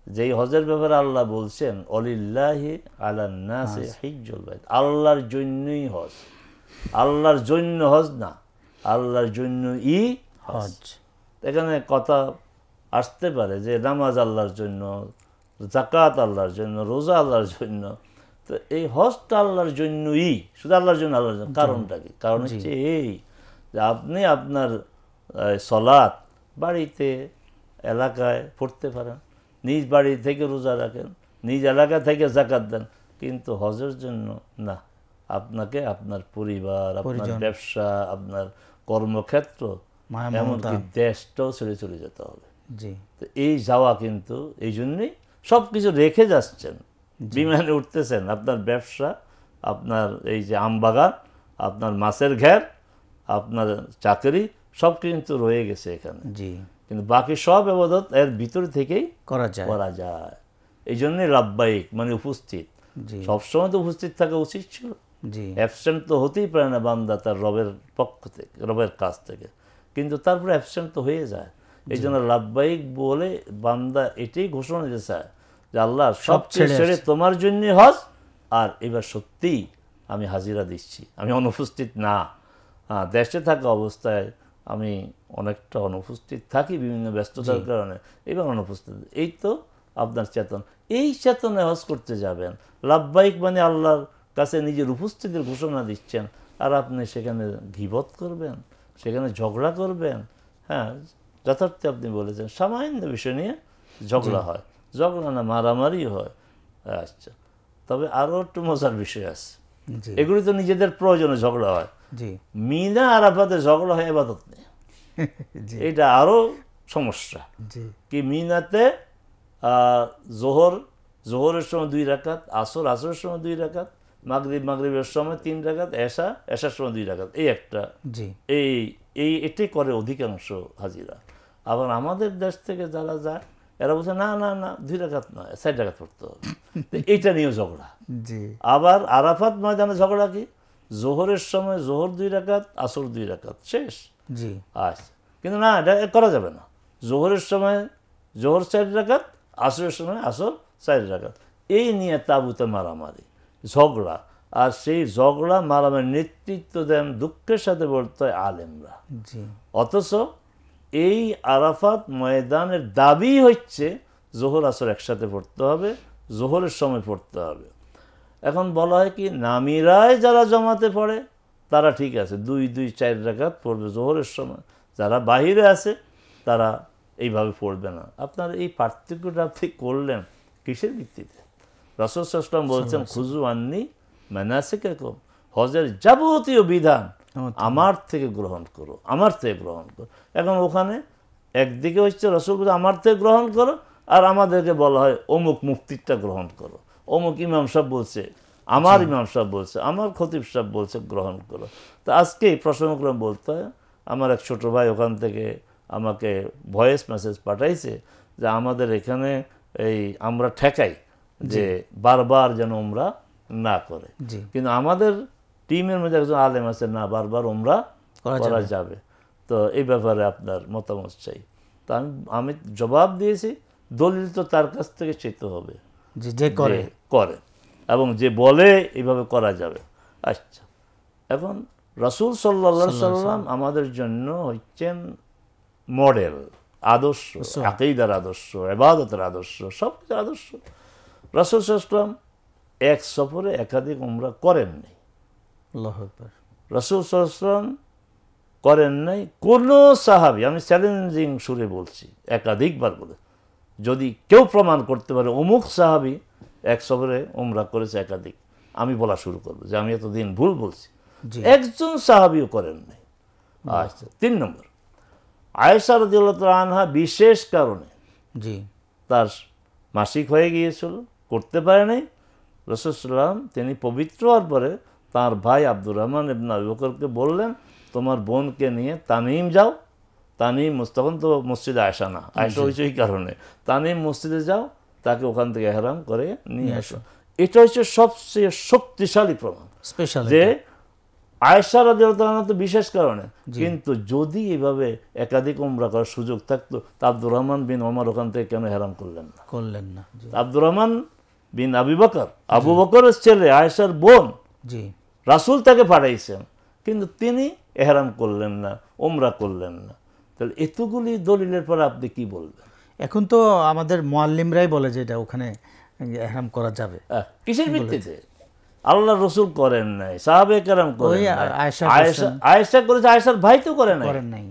যেই হজের ব্যাপারে আল্লাহ বলছেন অলিল্লাহি আলান নাসি হিজ্জুল বাইত, আল্লাহর জন্যই হজ, আল্লাহর জন্য হজ না, আল্লাহর জন্যই হজ। এখানে কথা আসতে পারে যে নামাজ আল্লাহর জন্য, যাকাত আল্লাহর জন্য, রোজা আল্লাহর জন্য, তো এই হজটা আল্লাহর জন্যই, শুধু আল্লাহর জন্য, আল্লাহর জন্য। কারণটা কি? কারণ হচ্ছে এই যে আপনি আপনার সলাত বাড়িতে এলাকায় পড়তে পারেন, নিজ বাড়ি থেকে রোজা রাখেন, নিজ এলাকা থেকে যাকাত দেন, কিন্তু হজের জন্য না, আপনাকে আপনার পরিবার, আপনার ব্যবসা, আপনার কর্মক্ষেত্র, এমনকি দেশটাও ছেড়ে চলে যেতে হবে। তো এই যাওয়া কিন্তু এই জন্যই সব কিছু রেখে যাচ্ছেন, বিমানে উঠতেছেন, আপনার ব্যবসা, আপনার এই যে আমবাগান, আপনার মাছের ঘের, আপনার চাকরি, সব কিন্তু রয়ে গেছে এখানে, কিন্তু বাকি সব ইবাদত এর ভিতর থেকেই করা যায়। এই জন্যই লাব্বাইক মানে উপস্থিত, সবসময় তো উপস্থিত থাকা উচিত ছিল, অ্যাবসেন্ট তো হতেই পারে না বান্দা তার রবের পক্ষ থেকে, রবের কাছ থেকে, কিন্তু তারপরে অ্যাবসেন্ট তো হয়ে যায়। এই জন্য লাব্বাইক বলে বান্দা এটাই ঘোষণা দিতে চায় যে আল্লাহ সব ছেড়ে তোমার জন্য হজ, আর এবার সত্যিই আমি হাজিরা দিচ্ছি, আমি অনুপস্থিত না। দেশে থাকা অবস্থায় আমি অনেকটা অনুপস্থিত থাকি বিভিন্ন ব্যস্ততার কারণে, এবার অনুপস্থিত। এই তো আপনার চেতন, এই চেতনে হজ করতে যাবেন। লাব্বাইক মানে আল্লাহর কাছে নিজের উপস্থিতির ঘোষণা দিচ্ছেন, আর আপনি সেখানে গীবত করবেন, সেখানে ঝগড়া করবেন। হ্যাঁ, যথার্থ আপনি বলেছেন, সামান্য বিষয় নিয়ে ঝগড়া হয়, ঝগড়া না মারামারি হয়। আচ্ছা, তবে আরও একটু মজার বিষয় আছে, এগুলি তো নিজেদের প্রয়োজনে ঝগড়া হয়। মিনা আরাফাতে ঝগড়া হয় ইবাদত নিয়ে, এটা আরও সমস্যা। কি মিনাতে জোহরের সময় 2 রাকাত, আসরের সময় 2 রাকাত, মাগরিবের সময় 3 রাকাত, এশার সময় 2 রাকাত, এই একটা এটাই করে অধিকাংশ হাজিরা। আবার আমাদের দেশ থেকে যারা যায় এরা বলছে না না না 2 রাকাত নয় 4 রাকাত পড়তে হবে, এইটা নিয়েও ঝগড়া। আবার আরাফাত ময়দানে ঝগড়া কি, জোহরের সময় জোহর 2 রাকাত, আসর 2 রাকাত, শেষ। আচ্ছা, কিন্তু না, এটা করা যাবে না। জোহরের সময় জোহর 4 রাকাত, আসরের সময় আসর 4 রাকাত, এই নিয়ে তাবুতে মারামারি ঝগড়া। আর সেই ঝগড়া মারামারি নেতৃত্ব দেন দুঃখের সাথে বলতে হয় আলেমরা। অথচ এই আরাফাত ময়দানের দাবি হচ্ছে জোহর আসর একসাথে পড়তে হবে, জোহরের সময় পড়তে হবে। এখন বলা হয় কি, নামিরায় যারা জমাতে পড়ে তারা ঠিক আছে, 2-2-4 রাকাত পড়বে জোহরের সময়, যারা বাহিরে আছে তারা এইভাবে পড়বে না। আপনার এই পার্থক্যটা আপনি করলেন কিসের ভিত্তিতে? রাসূল সাল্লাল্লাহু আলাইহি ওয়াসাল্লাম বলছেন, খুযু আন্নী মানাসিকাকুম, হজের যাবতীয় বিধান আমার থেকে গ্রহণ করো, আমার থেকে গ্রহণ করো। এখন ওখানে একদিকে হচ্ছে রাসূল বলছে আমার থেকে গ্রহণ করো, আর আমাদেরকে বলা হয় অমুক মুফতিটা গ্রহণ করো, অমুক ইমাম সাহেব বলছে, আমার ইমাম সাহেব বলছে, আমার খতিব সাহেব বলছে গ্রহণ করো। তো আজকে এই প্রসঙ্গক্রমে বলতে হয়, আমার এক ছোটো ভাই ওখান থেকে আমাকে ভয়েস মেসেজ পাঠাইছে যে আমাদের এখানে এই আমরা ঠেকাই যে বারবার যেন ওমরা না করে, কিন্তু আমাদের টিমের মধ্যে একজন আলেম আছে, না বারবার ওমরা করা যাবে। তো এই ব্যাপারে আপনার মতামত চাই। তো আমি জবাব দিয়েছি, দলিল তো তার কাছ থেকে চেতে হবে যে করে এবং যে বলে এইভাবে করা যাবে। আচ্ছা, এখন রাসূল সাল্লাল্লাহু আলাইহি ওয়াসাল্লাম আমাদের জন্য হচ্ছেন মডেল, আদর্শ, আকীদার আদর্শ, ইবাদতের আদর্শ, সব কিছু আদর্শ। রাসূল সাল্লাল্লাহু আলাইহি ওয়াসাল্লাম এক সফরে একাধিক উমরা করেন নাই। আল্লাহু আকবার। রাসূল সাল্লাল্লাহু আলাইহি ওয়াসাল্লাম করেন নাই কোনো সাহাবী, আমি চ্যালেঞ্জিং সুরে বলছি, একাধিকবার বলে, যদি কেউ প্রমাণ করতে পারে অমুক সাহাবী এক সফরে উমরা করেছে একাধিক, আমি বলা শুরু করবো যে আমি এতদিন ভুল বলছি। একজন সাহাবীও করেন নাই। আচ্ছা, 3 নম্বর, আয়েশা রাদিয়াল্লাহু তাআলা আনহা বিশেষ কারণে তার মাসিক হয়ে গিয়েছিল, করতে পারে নাই। রাসূল সাল্লাল্লাহু আলাইহি ওয়াসাল্লাম তিনি পবিত্র হওয়ার পরে তার ভাই আব্দুর রহমান ইবনে আবু বকরকে বললেন, তোমার বোনকে নিয়ে তানিম যাও, তানিম তখন তো মসজিদে আয়েশা না, আয়েশা হয়েছে এই কারণে, তানিম মসজিদে যাও, তাকে ওখান থেকে ইহরাম করে নিয়ে আসো। এটা হচ্ছে সবচেয়ে শক্তিশালী প্রমাণ যে আয়েশা রাদিয়াল্লাহু তাআলা তো বিশেষ কারণে। কিন্তু যদি এভাবে একাধিক উমরা করার সুযোগ থাকতো, তা আব্দুর রহমান বিন ওমর ওখান থেকে কেন ইহরাম করলেন না? আব্দুর রহমান বিন আবু বকরের ছেলে, আয়েশার বোন, রাসূল তাকে পাঠাইছেন, কিন্তু তিনি ইহরাম করলেন না, উমরা করলেন না। তাহলে এতগুলি দলিলের পর আপনি কি বলবেন? এখন তো আমাদের মুআল্লিমরাই বলে যে এটা ওখানে ইহরাম করা যাবে। কিসের ভিত্তিতে? আল্লাহ রসুল করেন নাই, সাহাবে কেরাম করেন নাই, আয়েশা করেছে, আয়েশার ভাই তো করেন নাই।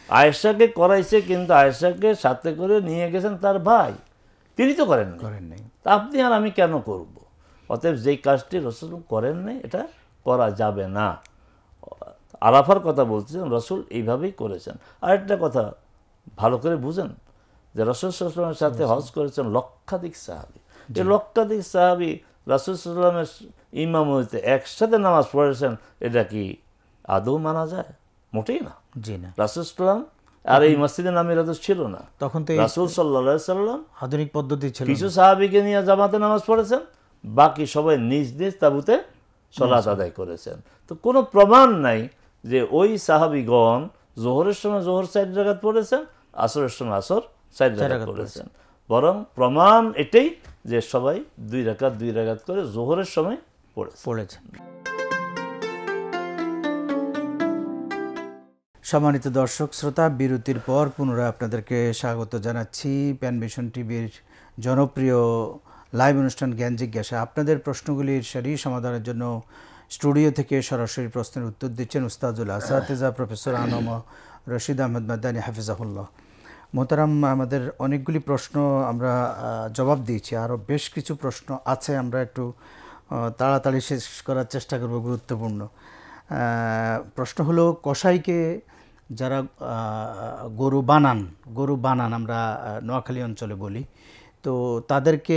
আয়েশাকে করাইছে, কিন্তু আয়েশাকে সাথে করে নিয়ে গেছেন তার ভাই, তিনি তো করেন নাই। তা আপনি আর আমি কেন করব? অতএব যেই কাজটি রসুল করেন নাই এটা করা যাবে না। আরাফার কথা বলছেন, রসুল এইভাবেই করেছেন। আরেকটা কথা ভালো করে বুঝেন যে রাসূল সাল্লাল্লাহু আলাইহি ওয়াসাল্লামের সাথে হজ করেছেন লক্ষাধিক সাহাবী। এই লক্ষাধিক সাহাবী রাসূল সাল্লাল্লাহু আলাইহি ওয়াসাল্লামের ইমামতিতে একসাথে নামাজ পড়েছেন, এটা কি আদৌ মানা যায়? মোটেই না। রাসূল সাল্লাল্লাহু আর এই মসজিদে নামের আদেশ ছিল না তখন, তো রাসূল সাল্লাল্লাহু আলাইহি ওয়াসাল্লাম আধুনিক পদ্ধতি ছিল। কিছু সাহাবীকে নিয়ে জামাতে নামাজ পড়েছেন, বাকি সবাই নিজ নিজ তাঁবুতে সালাত আদায় করেছেন। তো কোনো প্রমাণ নাই যে ওই সাহাবীগণ জোহরের সময় জোহর 4 রাকাত পড়েছেন, আসরের সময় আসর 4 রাকাত পড়েছেন। বরং প্রমাণ এটাই যে সবাই 2 রাকাত করে জোহরের সময় পড়েছেন। সম্মানিত দর্শক শ্রোতা, বিরতির পর পুনরায় আপনাদেরকে স্বাগত জানাচ্ছি প্যানভিশন টিভির জনপ্রিয় লাইভ অনুষ্ঠান জ্ঞান জিজ্ঞাসা। আপনাদের প্রশ্নগুলির সারি সমাধানের জন্য স্টুডিও থেকে সরাসরি প্রশ্নের উত্তর দিচ্ছেন উস্তাদুল আসাতিজা প্রফেসর আনম রশিদ আহমদ মাদানী হাফিজাহুল্লাহ। মোহতারাম, আমাদের অনেকগুলি প্রশ্ন আমরা জবাব দিয়েছি, আরও বেশ কিছু প্রশ্ন আছে, আমরা একটু তাড়াতাড়ি শেষ করার চেষ্টা করব। গুরুত্বপূর্ণ প্রশ্ন হলো, কসাইকে যারা গরু বানান আমরা নোয়াখালী অঞ্চলে বলি, তো তাদেরকে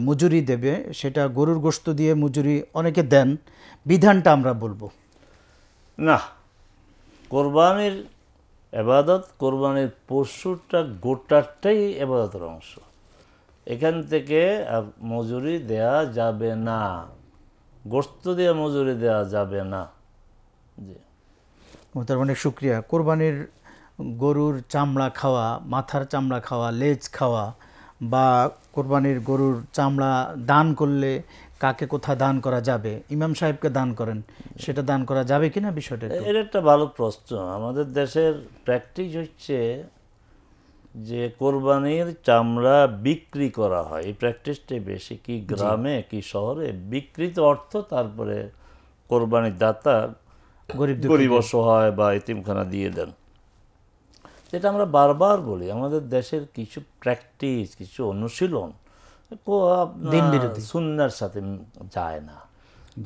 মজুরি দেবে, সেটা গরুর গোশত দিয়ে মজুরি অনেকে দেন, বিধানটা আমরা বলবো না। কোরবানির এবাদত, কোরবানির পশুটা গোটাটাই এবাদতের অংশ। এখান থেকে মজুরি দেয়া যাবে না, গোশত দিয়ে মজুরি দেয়া যাবে না। জি, তার অনেক শুক্রিয়া। কোরবানির গরুর চামড়া খাওয়া, মাথার চামড়া খাওয়া, লেজ খাওয়া, বা কোরবানির গরুর চামড়া দান করলে কাকে কোথা দান করা যাবে, ইমাম সাহেবকে দান করেন, সেটা দান করা যাবে কিনা বিষয়টা? এটা একটা ভালো প্রশ্ন। আমাদের দেশের প্র্যাকটিস হচ্ছে যে কোরবানির চামড়া বিক্রি করা হয়, এই প্র্যাকটিসটাই বেশি। কি গ্রামে কি শহরে বিকৃত অর্থ তারপরে কোরবানির দাতা গরিব অসহায় বা এতিমখানা দিয়ে দেন। যেটা আমরা বারবার বলি, আমাদের দেশের কিছু প্র্যাকটিস, কিছু অনুশীলন সুন্নাহর সাথে যায় না।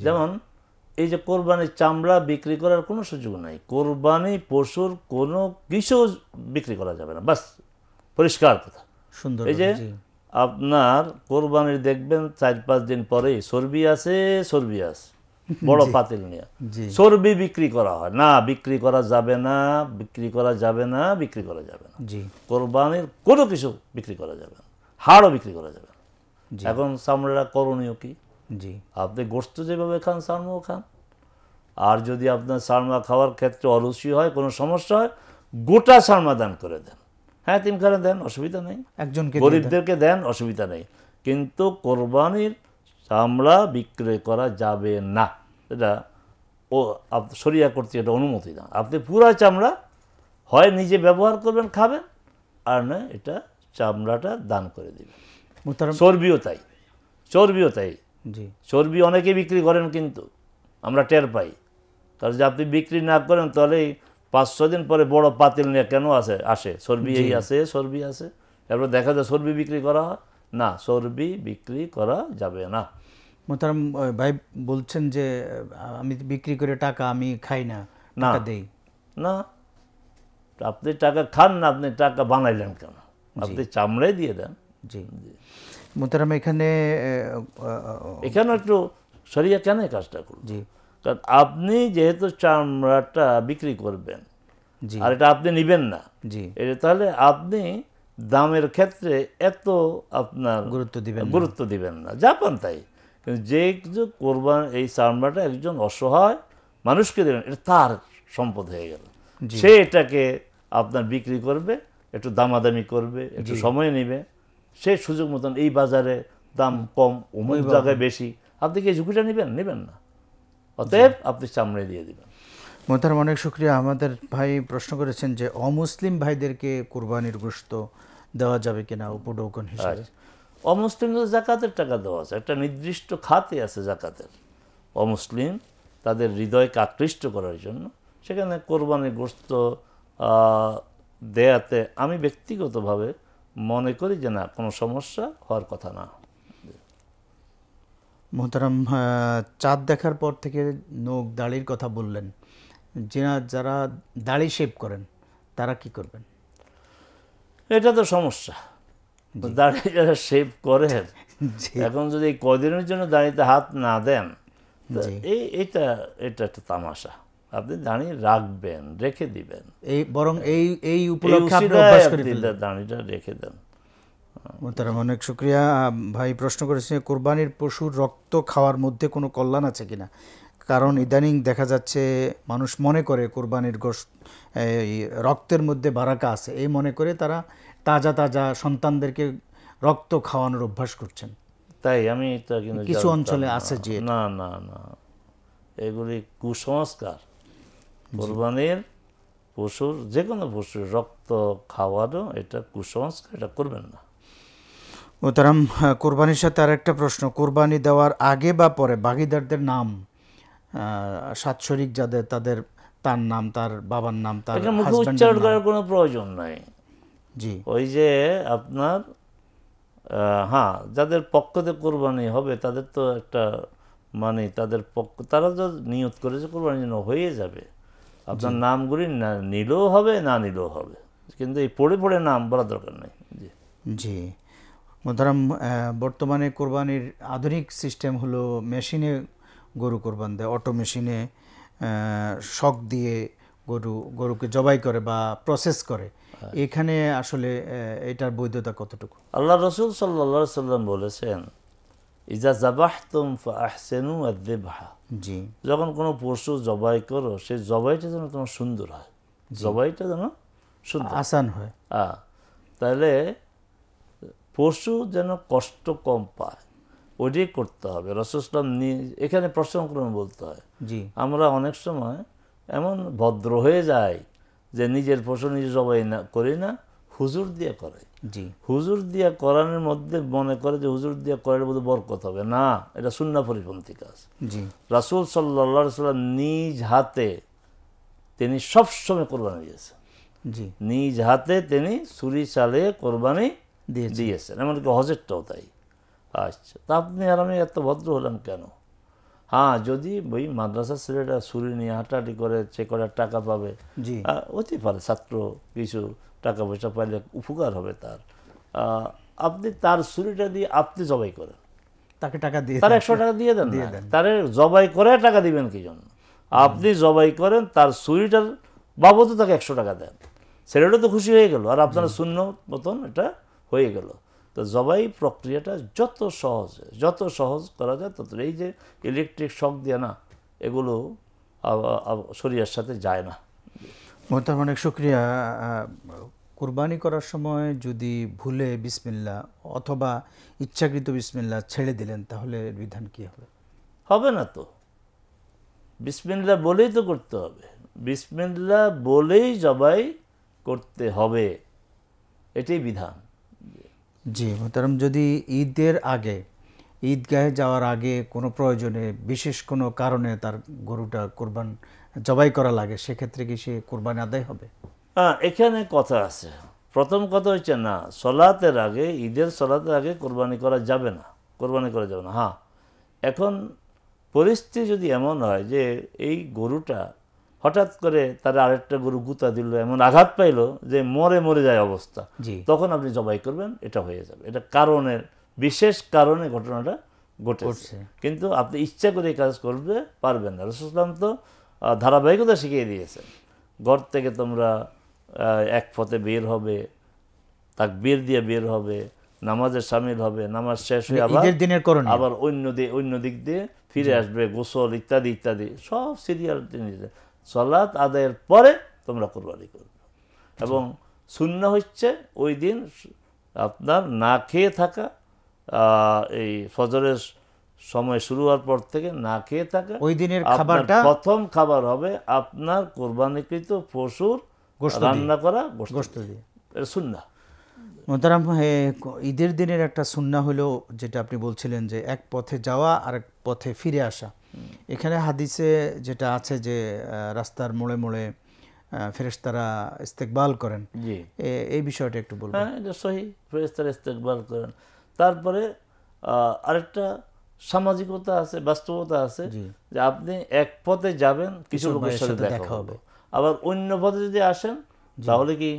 যেমন এই যে কোরবানির চামড়া বিক্রি করার কোনো সুযোগ নাই, কোরবানি পশুর কোনো কিছু বিক্রি করা যাবে না, বাস পরিষ্কার কথা। সুন্দর। এই যে আপনার কোরবানির দেখবেন 4-5 দিন পরেই চর্বি আছে বড় পাতিল নিয়ে চর্বি বিক্রি করা হয় না, বিক্রি করা যাবে না, বিক্রি করা যাবে না, বিক্রি করা যাবে না। কোরবানির কোনো কিছু বিক্রি করা যাবে না, হাড়ও বিক্রি করা যাবে না। এখন চামড়া করণীয় কি? আপনি গোশত যেভাবে খান চামড়াও খান, আর যদি আপনার চামড়া খাওয়ার ক্ষেত্রে অরুচি হয়, কোনো সমস্যা হয়, গোটা চামড়া দান করে দেন। হ্যাঁ, তিনখানে দেন, অসুবিধা নেই, গরিবদেরকে দেন, অসুবিধা নেই, কিন্তু কোরবানির চামড়া বিক্রয় করা যাবে না। এটা শরিয়া কর্তৃক এটা অনুমতি না। আপনি পুরা চামড়া হয় নিজে ব্যবহার করবেন, খাবেন, আর না এটা চামড়াটা দান করে দিবেন। চর্বিও তাই। চর্বি অনেকে বিক্রি করেন, কিন্তু আমরা টের পাই। কারণ যে আপনি বিক্রি না করেন, তাহলে 5-6 দিন পরে বড় পাতিল নিয়ে কেন আসে চর্বি আছে, এরপর দেখা যায় চর্বি বিক্রি করা হয় না। চর্বি বিক্রি করা যাবে না। মোহতারাম ভাই বলছেন যে আমি বিক্রি করে টাকা আমি খাই না, টাকা দেই না। আপনি টাকা খান না, আপনি টাকা বানাইলেন কেন? আপনি চামড়াই দিয়ে দেন। জি মোহতারাম, এখানে একটু শরিয়া কেন কাজটা করুন? কারণ আপনি যেহেতু চামড়াটা বিক্রি করবেন আর এটা আপনি নিবেন না, এটা তাহলে আপনি দামের ক্ষেত্রে এত আপনার গুরুত্ব দিবেন না, জাপান তাই। কিন্তু যে কোরবান এই চামড়াটা একজন অসহায় মানুষকে দেবেন, এটা তার সম্পদ হয়ে গেল, সে এটাকে আপনার বিক্রি করবে, একটু দামাদামি করবে, একটু সময় নেবে, সে সুযোগ মতন এই বাজারে দাম কম, অমুক জায়গায় বেশি, আপনি কি ঝুঁকিটা নেবেন না, অতএব আপনি চামড়ে দিয়ে দিবেন। মোহতারাম অনেক শুকরিয়া। আমাদের ভাই প্রশ্ন করেছেন যে অমুসলিম ভাইদেরকে কোরবানির গোশত দেওয়া যাবে কিনা উপঢৌকন হিসেবে? অমুসলিমদের জাকাতের টাকা দেওয়া আছে, একটা নির্দিষ্ট খাতে আছে জাকাতের। অমুসলিম তাদের হৃদয়কে আকৃষ্ট করার জন্য সেখানে কোরবানির গোশত দেয়াতে আমি ব্যক্তিগতভাবে মনে করি যে না, কোনো সমস্যা হওয়ার কথা না। মোহতারাম, চাঁদ দেখার পর থেকে নখ দাড়ির কথা বললেন, যারা দাড়ি শেভ করেন তারা কি করবেন? এটা তো সমস্যা। দাড়ি যারা শেভ করেন, এখন যদি কদিনের জন্য দাড়িতে হাত না দেন, এটা একটা তামাশা। আপনি দাঁড়িয়ে রাখবেন, রেখে দিবেন, বরং এই উপলক্ষে দাঁড়িটা রেখে দেন। মোহতারাম অনেক শুকরিয়া। ভাই প্রশ্ন করেছে কোরবানির পশুর রক্ত খাওয়ার মধ্যে কোনো কল্যাণ আছে কিনা? কারণ ইদানিং দেখা যাচ্ছে মানুষ মনে করে কোরবানির গোশত রক্তের মধ্যে বারাকা আছে, এই মনে করে তারা তাজা তাজা সন্তানদেরকে রক্ত খাওয়ানোর অভ্যাস করছেন। তাই আমি এটা কিন্তু কিছু অঞ্চলে আছে যে না না না, এগুলি কুসংস্কার। কোরবানির পশুর, যে কোনো পশুর রক্ত খাওয়ানো এটা কুসংস্কার, এটা করবেন না। মোহতারাম, কোরবানির সাথে আরেকটা প্রশ্ন, কোরবানি দেওয়ার আগে বা পরে ভাগিদারদের নাম, সাত শরীক যাদের, তার নাম, তার বাবার নাম, তার এখানে মুখে হাজবেন্ডের উচ্চারণ নাম। করার কোনো প্রয়োজন নাই। জি ওই যে আপনার হ্যাঁ, যাদের পক্ষতে কোরবানি হবে তাদের তো একটা মানে তাদের পক্ষ, তারা তো নিয়ত করেছে কোরবানি যেন হয়ে যাবে, আপনার নামগুলি নিলেও হবে না নিলেও হবে, কিন্তু এই পড়ে পড়ে নাম বলা দরকার নেই। জি জি মোহতারাম, বর্তমানে কোরবানির আধুনিক সিস্টেম হলো মেশিনে গরু কোরবান দেয়, অটো মেশিনে শক দিয়ে গরুকে জবাই করে বা প্রসেস করে। এখানে আসলে এটার বৈধতা কতটুকু? আল্লাহ রসুল সাল্লাল্লাহু আলাইহি সাল্লাম বলেছেন, ইজা যাবাহতুম ফাআহসিনু আয-যিবহা, জি যখন কোনো পশু জবাই করো সেই জবাইটা যেন তোমার সুন্দর হয়, জবাইটা যেন সুন্দর আসান হয়। তাহলে পশু যেন কষ্ট কম পায় ওইটাই করতে হবে। রাসূল সাল্লাল্লাহু আলাইহি ওয়াসাল্লাম এখানে প্রসঙ্গক্রমে বলতে হয়। জি আমরা অনেক সময় এমন ভদ্র হয়ে যাই যে নিজের পশু নিজে জবাই না করি না, হুজুর দিয়ে করে। জি হুজুর দিয়া করানোর মধ্যে মনে করে যে হুজুর দিয়া করার মধ্যে বরকত হবে না, এটা সুন্নাহ পরিপন্থী কাজ। জি রাসূল সাল্লাল্লাহু আলাইহি ওয়াসাল্লাম নিজ হাতে তিনি সবসময় কোরবানি দিয়েছেন, জি নিজ হাতে তিনি ছুরি চালিয়ে কোরবানি দিয়েছেন। দিয়েছেন, এমনকি হজেরটাও তাই। আচ্ছা, তা আপনি আর আমি এত ভদ্র হলাম কেন? হ্যাঁ, যদি ওই মাদ্রাসার ছেলেটা ছুরি নিয়ে হাঁটাহাঁটি করে সে করে টাকা পাবে, জি হতে পারে ছাত্র কিছু টাকা পয়সা পাইলে উপকার হবে তার। আপনি তার ছুরিটা দিয়ে আপনি জবাই করেন, তাকে টাকা দিয়ে তার দেন। 100 টাকা দিয়ে দেন না, তারে জবাই করে টাকা দিবেন কি জন্য? আপনি জবাই করেন, তার ছুরিটার বাবদও তাকে 100 টাকা দেন, ছেলেটা তো খুশি হয়ে গেল, আর আপনার শূন্য মতন এটা হয়ে গেল। তো জবাই প্রক্রিয়াটা যত সহজ করা যায় তত। এই যে ইলেকট্রিক শক দিয়ে না, এগুলো শরীরের সাথে যায় না। মোহতারাম, অনেক শুকরিয়া। কুরবানি করার সময় যদি ভুলে বিসমিল্লাহ অথবা ইচ্ছাকৃত বিসমিল্লাহ ছেড়ে দিলেন, তাহলে এর বিধান কি হবে? হবে না তো, বিসমিল্লাহ বলেই তো করতে হবে, বিসমিল্লাহ বলেই জবাই করতে হবে, এটাই বিধান। জি মোহতারাম, যদি ঈদের আগে, ঈদগাহে যাওয়ার আগে কোনো প্রয়োজনে বিশেষ কোনো কারণে তার গরুটা কোরবান জবাই করা লাগে, সেক্ষেত্রে কি সে কোরবানি আদায় হবে? এখানে কথা আছে। প্রথম কথা হচ্ছে না, সলাতের আগে, ঈদের সলাতের আগে কোরবানি করা যাবে না, কোরবানি করা যাবে না। হ্যাঁ, এখন পরিস্থিতি যদি এমন হয় যে এই গরুটা হঠাৎ করে তার আরেকটা গরু গুতা দিল, এমন আঘাত পাইল যে মরে যায় অবস্থা, জি তখন আপনি জবাই করবেন, এটা হয়ে যাবে। এটা কারণের, বিশেষ কারণে ঘটনাটা ঘটেছে, কিন্তু আপনি ইচ্ছা করে এই কাজ করতে পারবেন না। রাসূল সাল্লাল্লাহু আলাইহি ওয়াসাল্লাম তো ধারাবাহিকতা শিখিয়ে দিয়েছেন, ঘর থেকে তোমরা এক পথে বের হবে, তাকবীর দিয়ে বের হবে, নামাজে শামিল হবে, নামাজ শেষ হয়ে ঈদের দিনের করণীয়। আবার অন্য দিক দিয়ে ফিরে আসবে, গোসল ইত্যাদি ইত্যাদি সব সিরিয়াল নিতে। সালাত আদায়ের পরে তোমরা কুরবানি করবে। এবং সুন্নাহ হচ্ছে ওই দিন আপনার না খেয়ে থাকা, এই ফজরের সময় শুরু হওয়ার পর থেকে না খেয়ে থাকা। ওই দিনের আপনার খাবারটা প্রথম খাবার হবে আপনার কোরবানিকৃত পশুর রান্না করা গোশত দিয়ে, এটা সুন্নাহ। মোহতারাম, ঈদের দিনের একটা সুন্নাহ হলো যেটা আপনি বলছিলেন যে এক পথে যাওয়া আর এক পথে ফিরে আসা। এখানে হাদিসে যেটা আছে যে রাস্তার মোড়ে মোড়ে ফেরেশতারা ইস্তেকবাল করেন, জি, এই বিষয়টা একটু বলবেন? হ্যাঁ, এটা সহি, ফেরেশতারা ইস্তেকবাল করেন। তারপরে আরেকটা সামাজিকতা আছে, বাস্তবতা আছে, যে আপনি এক পথে যাবেন, কিছু লোকের সাথে দেখা হবে, আবার অন্য পথে যদি আসেন তাহলে কি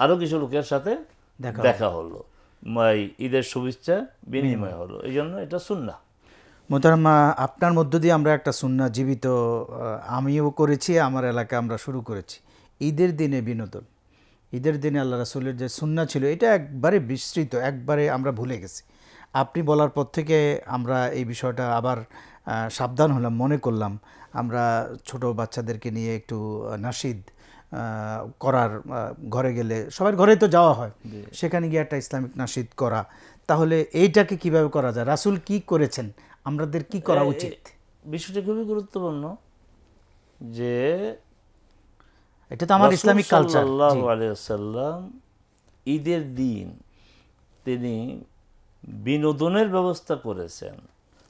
আরো কিছু লোকের সাথে দেখা হলো, ঈদের শুভেচ্ছা বিনিময় হলো। এই জন্য এটা সুন্নাহ। মোহতারাম, আপনার মধ্য দিয়ে আমরা একটা সুন্নাহ জীবিত, আমিও করেছি, আমার এলাকায় আমরা শুরু করেছি। ঈদের দিনে বিনোদন, ঈদের দিনে আল্লাহ রাসূলের যে সুন্নাহ ছিল, এটা একবারে বিস্তৃত, একবারে আমরা ভুলে গেছি। আপনি বলার পর থেকে আমরা এই বিষয়টা আবার সাবধান হলাম, মনে করলাম আমরা ছোট বাচ্চাদেরকে নিয়ে একটু নাশিদ করার, ঘরে গেলে সবার ঘরেই তো যাওয়া হয়, সেখানে গিয়ে একটা ইসলামিক নাশিদ করা, তাহলে এইটাকে কিভাবে করা যায়, রাসূল কি করেছেন, আমাদের কি করা উচিত? বিষয়টি খুবই গুরুত্বপূর্ণ, যে এটা তো আমার ইসলামিক কালচার। সাল্লাল্লাহু আলাইহি ওয়াসাল্লাম ঈদের দিন তিনি বিনোদনের ব্যবস্থা করেছেন।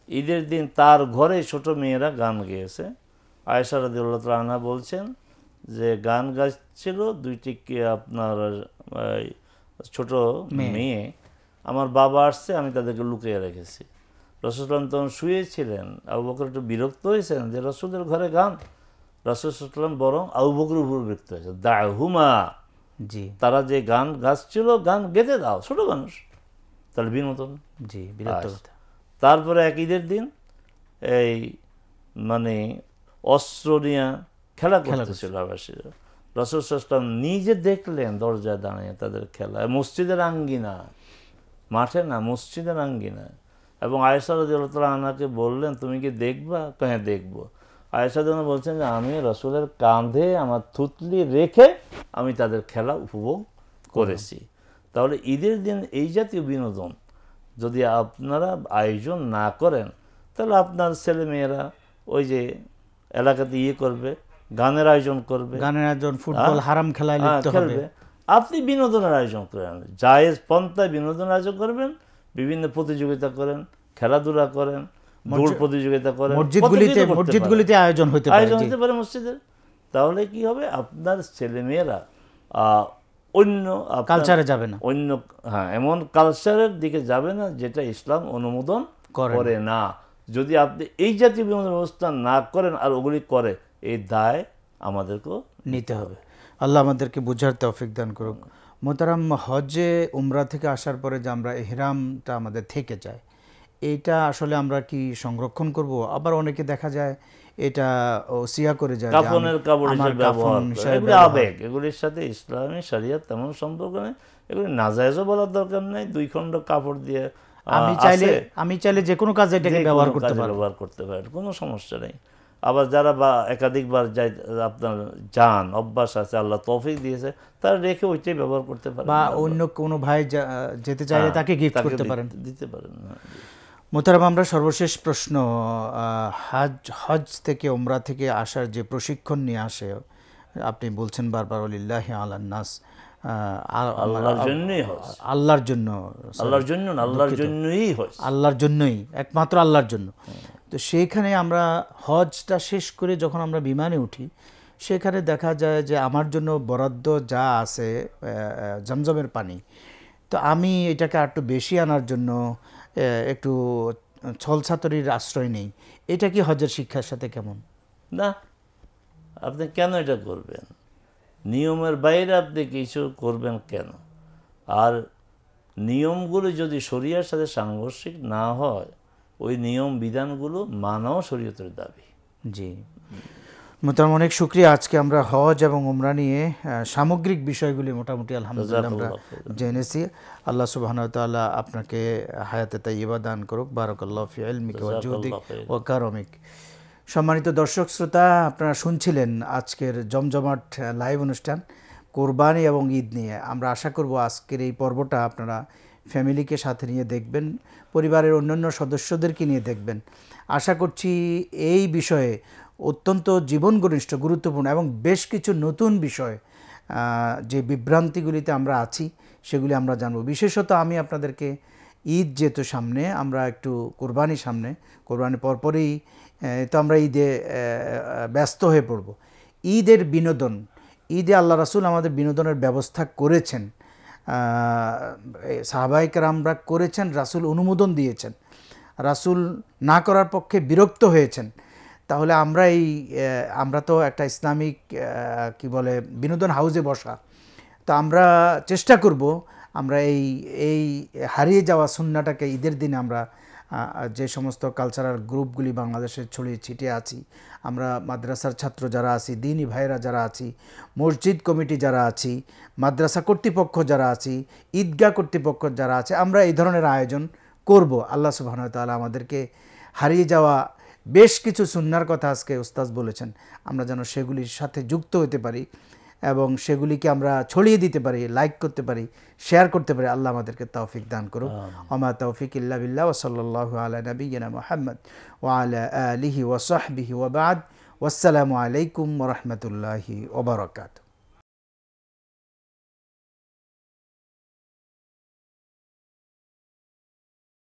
ঈদের দিন তার ঘরে ছোট মেয়েরা গান গেয়েছে। আয়েশা রাদিয়াল্লাহু তাআলা আনহা বলছেন যে গান গাইছিল দুইটি আপনার ছোট মেয়ে, আমার বাবা আসছে, আমি তাদেরকে লুকিয়ে রেখেছি। রাসূল সাল্লাল্লাহু আলাইহি ওয়াসাল্লাম তখন শুয়েছিলেন। আবু বকর একটু বিরক্ত হয়েছেন যে রাসূলের ঘরে গান। রাসূল সাল্লাল্লাহু আলাইহি ওয়াসাল্লাম বরং আবু বকরের উপর বিরক্ত হয়েছে, দাহুমা, জি তারা যে গান গাচ্ছিল গান গেতে দাও, ছোট মানুষ, তাহলে বিনোদন। জি বিরক্ত আচ্ছা। কথা। তারপরে এক ঈদের দিন এই মানে অস্ত্র নিয়ে খেলা করতেছিল আবাসীরা। রাসূল সাল্লাল্লাহু আলাইহি ওয়াসাল্লাম নিজে দেখলেন দরজায় দাঁড়িয়ে তাদের খেলা, মসজিদের আঙ্গিনা, মাঠে না, মসজিদের আঙ্গিনা। এবং আয়েশা রাদিয়াল্লাহু তাআলা আনহাকে বললেন, তুমি কি দেখবা? হ্যাঁ দেখবো। আয়েশা রাদিয়াল্লাহু তাআলা বলছেন যে আমি রাসূলের কাঁধে আমার থুতলি রেখে আমি তাদের খেলা উপভোগ করেছি। তাহলে ঈদের দিন এই জাতীয় বিনোদন যদি আপনারা আয়োজন না করেন, তাহলে আপনার ছেলে মেয়েরা ওই যে এলাকাতে করবে, গানের আয়োজন করবে, গানের আয়োজন, ফুটবল, হারাম খেলায় লিপ্ত হবে। খেলবে। আপনি বিনোদনের আয়োজন করেন, জায়েজ পন্থায় বিনোদনের আয়োজন করবেন, বিভিন্ন প্রতিযোগিতা করেন, খেলাধুলা করেন, দৌড় প্রতিযোগিতা করেন, মসজিদগুলিতে আয়োজন হতে পারে মসজিদের। তাহলে কি হবে, আপনার ছেলে মেয়েরা অন্য কালচারে যাবে না, অন্য এমন কালচারের দিকে যাবে না যেটা ইসলাম অনুমোদন করে না। যদি আপনি এই জাতীয় বিনোদন ব্যবস্থা না করেন আর ওগুলি করে, এই দায় আমাদেরকেও নিতে হবে। আল্লাহ আমাদেরকে বুঝার তৌফিক দান করুক। মোহতারাম, হজে উমরা থেকে আসার পরে যে আমরা ইহরামটা আমাদের থেকে যায়, এইটা আসলে আমরা কি সংরক্ষণ করব? আবার অনেকে দেখা যায় এটা ওসিয়া করে যায়, কাফনের কাপড় হিসেবে ব্যবহার করে। এগুলি আবেগ, এগুলির সাথে ইসলামী শরিয়ত তেমন সম্পর্ক নেই। এগুলি নাজায়েজও বলার দরকার নেই। 2 খণ্ড কাপড় দিয়ে আমি চাইলে যে কোনো কাজে এটাকে ব্যবহার করতে পারেন, কোনো সমস্যা নেই। আবার যারা একাধিকবার যায়, আপনার যান, অভ্যাস আছে, আল্লাহ তৌফিক দিয়েছে, তারা রেখে ওইটাই ব্যবহার করতে পারেন, বা অন্য কোনো ভাই যেতে চাইলে তাকে গিফট করতে পারেন, দিতে পারেন। মোহতারাম, আমরা সর্বশেষ প্রশ্ন, হজ থেকে উমরা থেকে আসার যে প্রশিক্ষণ নিয়ে আসে, আপনি বলছেন বারবার লিল্লাহি আলান নাস, আল্লাহর জন্যই, একমাত্র আল্লাহর জন্য। তো সেইখানে আমরা হজটা শেষ করে যখন আমরা বিমানে উঠি, সেখানে দেখা যায় যে আমার জন্য বরাদ্দ যা আছে জমজমের পানি, তো আমি এটাকে আর একটু বেশি আনার জন্য একটু ছলছাতরির আশ্রয় নেই। এটা কি হজের শিক্ষার সাথে কেমন? না, আপনি কেন এটা করবেন? নিয়মের বাইরে আপনি কিছু করবেন কেন? আর নিয়মগুলো যদি শরিয়ার সাথে সাংঘর্ষিক না হয়, ওই নিয়ম বিধানগুলো মানাও শরীয়তের দাবি। জি, মোহতারাম, অনেক শুকরিয়া। আজকে আমরা হজ এবং উমরা নিয়ে সামগ্রিক বিষয়গুলি মোটামুটি আলহামদুলিল্লাহ আমরা জেনেছি। আল্লাহ সুবহানাহু ওয়া তাআলা আপনাকে হায়াতে তাইয়্যিবা দান করুক। বারাকাল্লাহু ফি ইলমিকা ওয়া জুহদিক ওয়া কারামিক। সম্মানিত দর্শক শ্রোতা, আপনারা শুনছিলেন আজকের জমজমাট লাইভ অনুষ্ঠান কোরবানি এবং ঈদ নিয়ে। আমরা আশা করব আজকের এই পর্বটা আপনারা ফ্যামিলিকে সাথে নিয়ে দেখবেন, পরিবারের অন্যান্য সদস্যদেরকে নিয়ে দেখবেন। আশা করছি এই বিষয়ে অত্যন্ত জীবন ঘনিষ্ঠ, গুরুত্বপূর্ণ এবং বেশ কিছু নতুন বিষয়, যে বিভ্রান্তিগুলিতে আমরা আছি, সেগুলি আমরা জানব। বিশেষত আমি আপনাদেরকে ঈদ যেহেতু সামনে, আমরা একটু কোরবানির সামনে, কোরবানির পরপরই তো আমরা ঈদে ব্যস্ত হয়ে পড়ব। ঈদের বিনোদন, ঈদে আল্লাহ রাসূল আমাদের বিনোদনের ব্যবস্থা করেছেন, সাহাবায়ে কেরামরা করেছেন, রাসূল অনুমোদন দিয়েছেন, রাসূল না করার পক্ষে বিরক্ত হয়েছেন। তাহলে আমরা তো একটা ইসলামিক কি বলে বিনোদন হাউসে বসা, তো আমরা চেষ্টা করব আমরা এই হারিয়ে যাওয়া সুন্নাটাকে ঈদের দিনে আমরা যে সমস্ত কালচারাল গ্রুপগুলি বাংলাদেশে ছড়িয়ে ছিটিয়ে আছি, আমরা মাদ্রাসার ছাত্র যারা আছি, দিনী ভাইরা যারা আছি, মসজিদ কমিটি যারা আছি, মাদ্রাসা কর্তৃপক্ষ যারা আছি, ঈদগাহ কর্তৃপক্ষ যারা আছে, আমরা এই ধরনের আয়োজন করব। আল্লাহ সুবহানাহু ওয়া তাআলা আমাদেরকে হারিয়ে যাওয়া বেশ কিছু সুন্নার কথা আজকে উস্তাদ বলেছেন, আমরা যেন সেগুলির সাথে যুক্ত হতে পারি এবং সেগুলিকে আমরা ছড়িয়ে দিতে পারি, লাইক করতে পারি, শেয়ার করতে পারি। আল্লাহ আমাদেরকে তৌফিক দান করুক। ওমা তৌফিক ইল্লা বিল্লাহ ওয়া সাল্লাল্লাহু আলা নাবিয়িনা মুহাম্মদ ওয়া আলা আলিহি ওয়া সাহবিহি ওয়া বা'দ। ওয়াসসালামু আলাইকুম ওয়া রাহমাতুল্লাহি ওয়া বারাকাতুহু।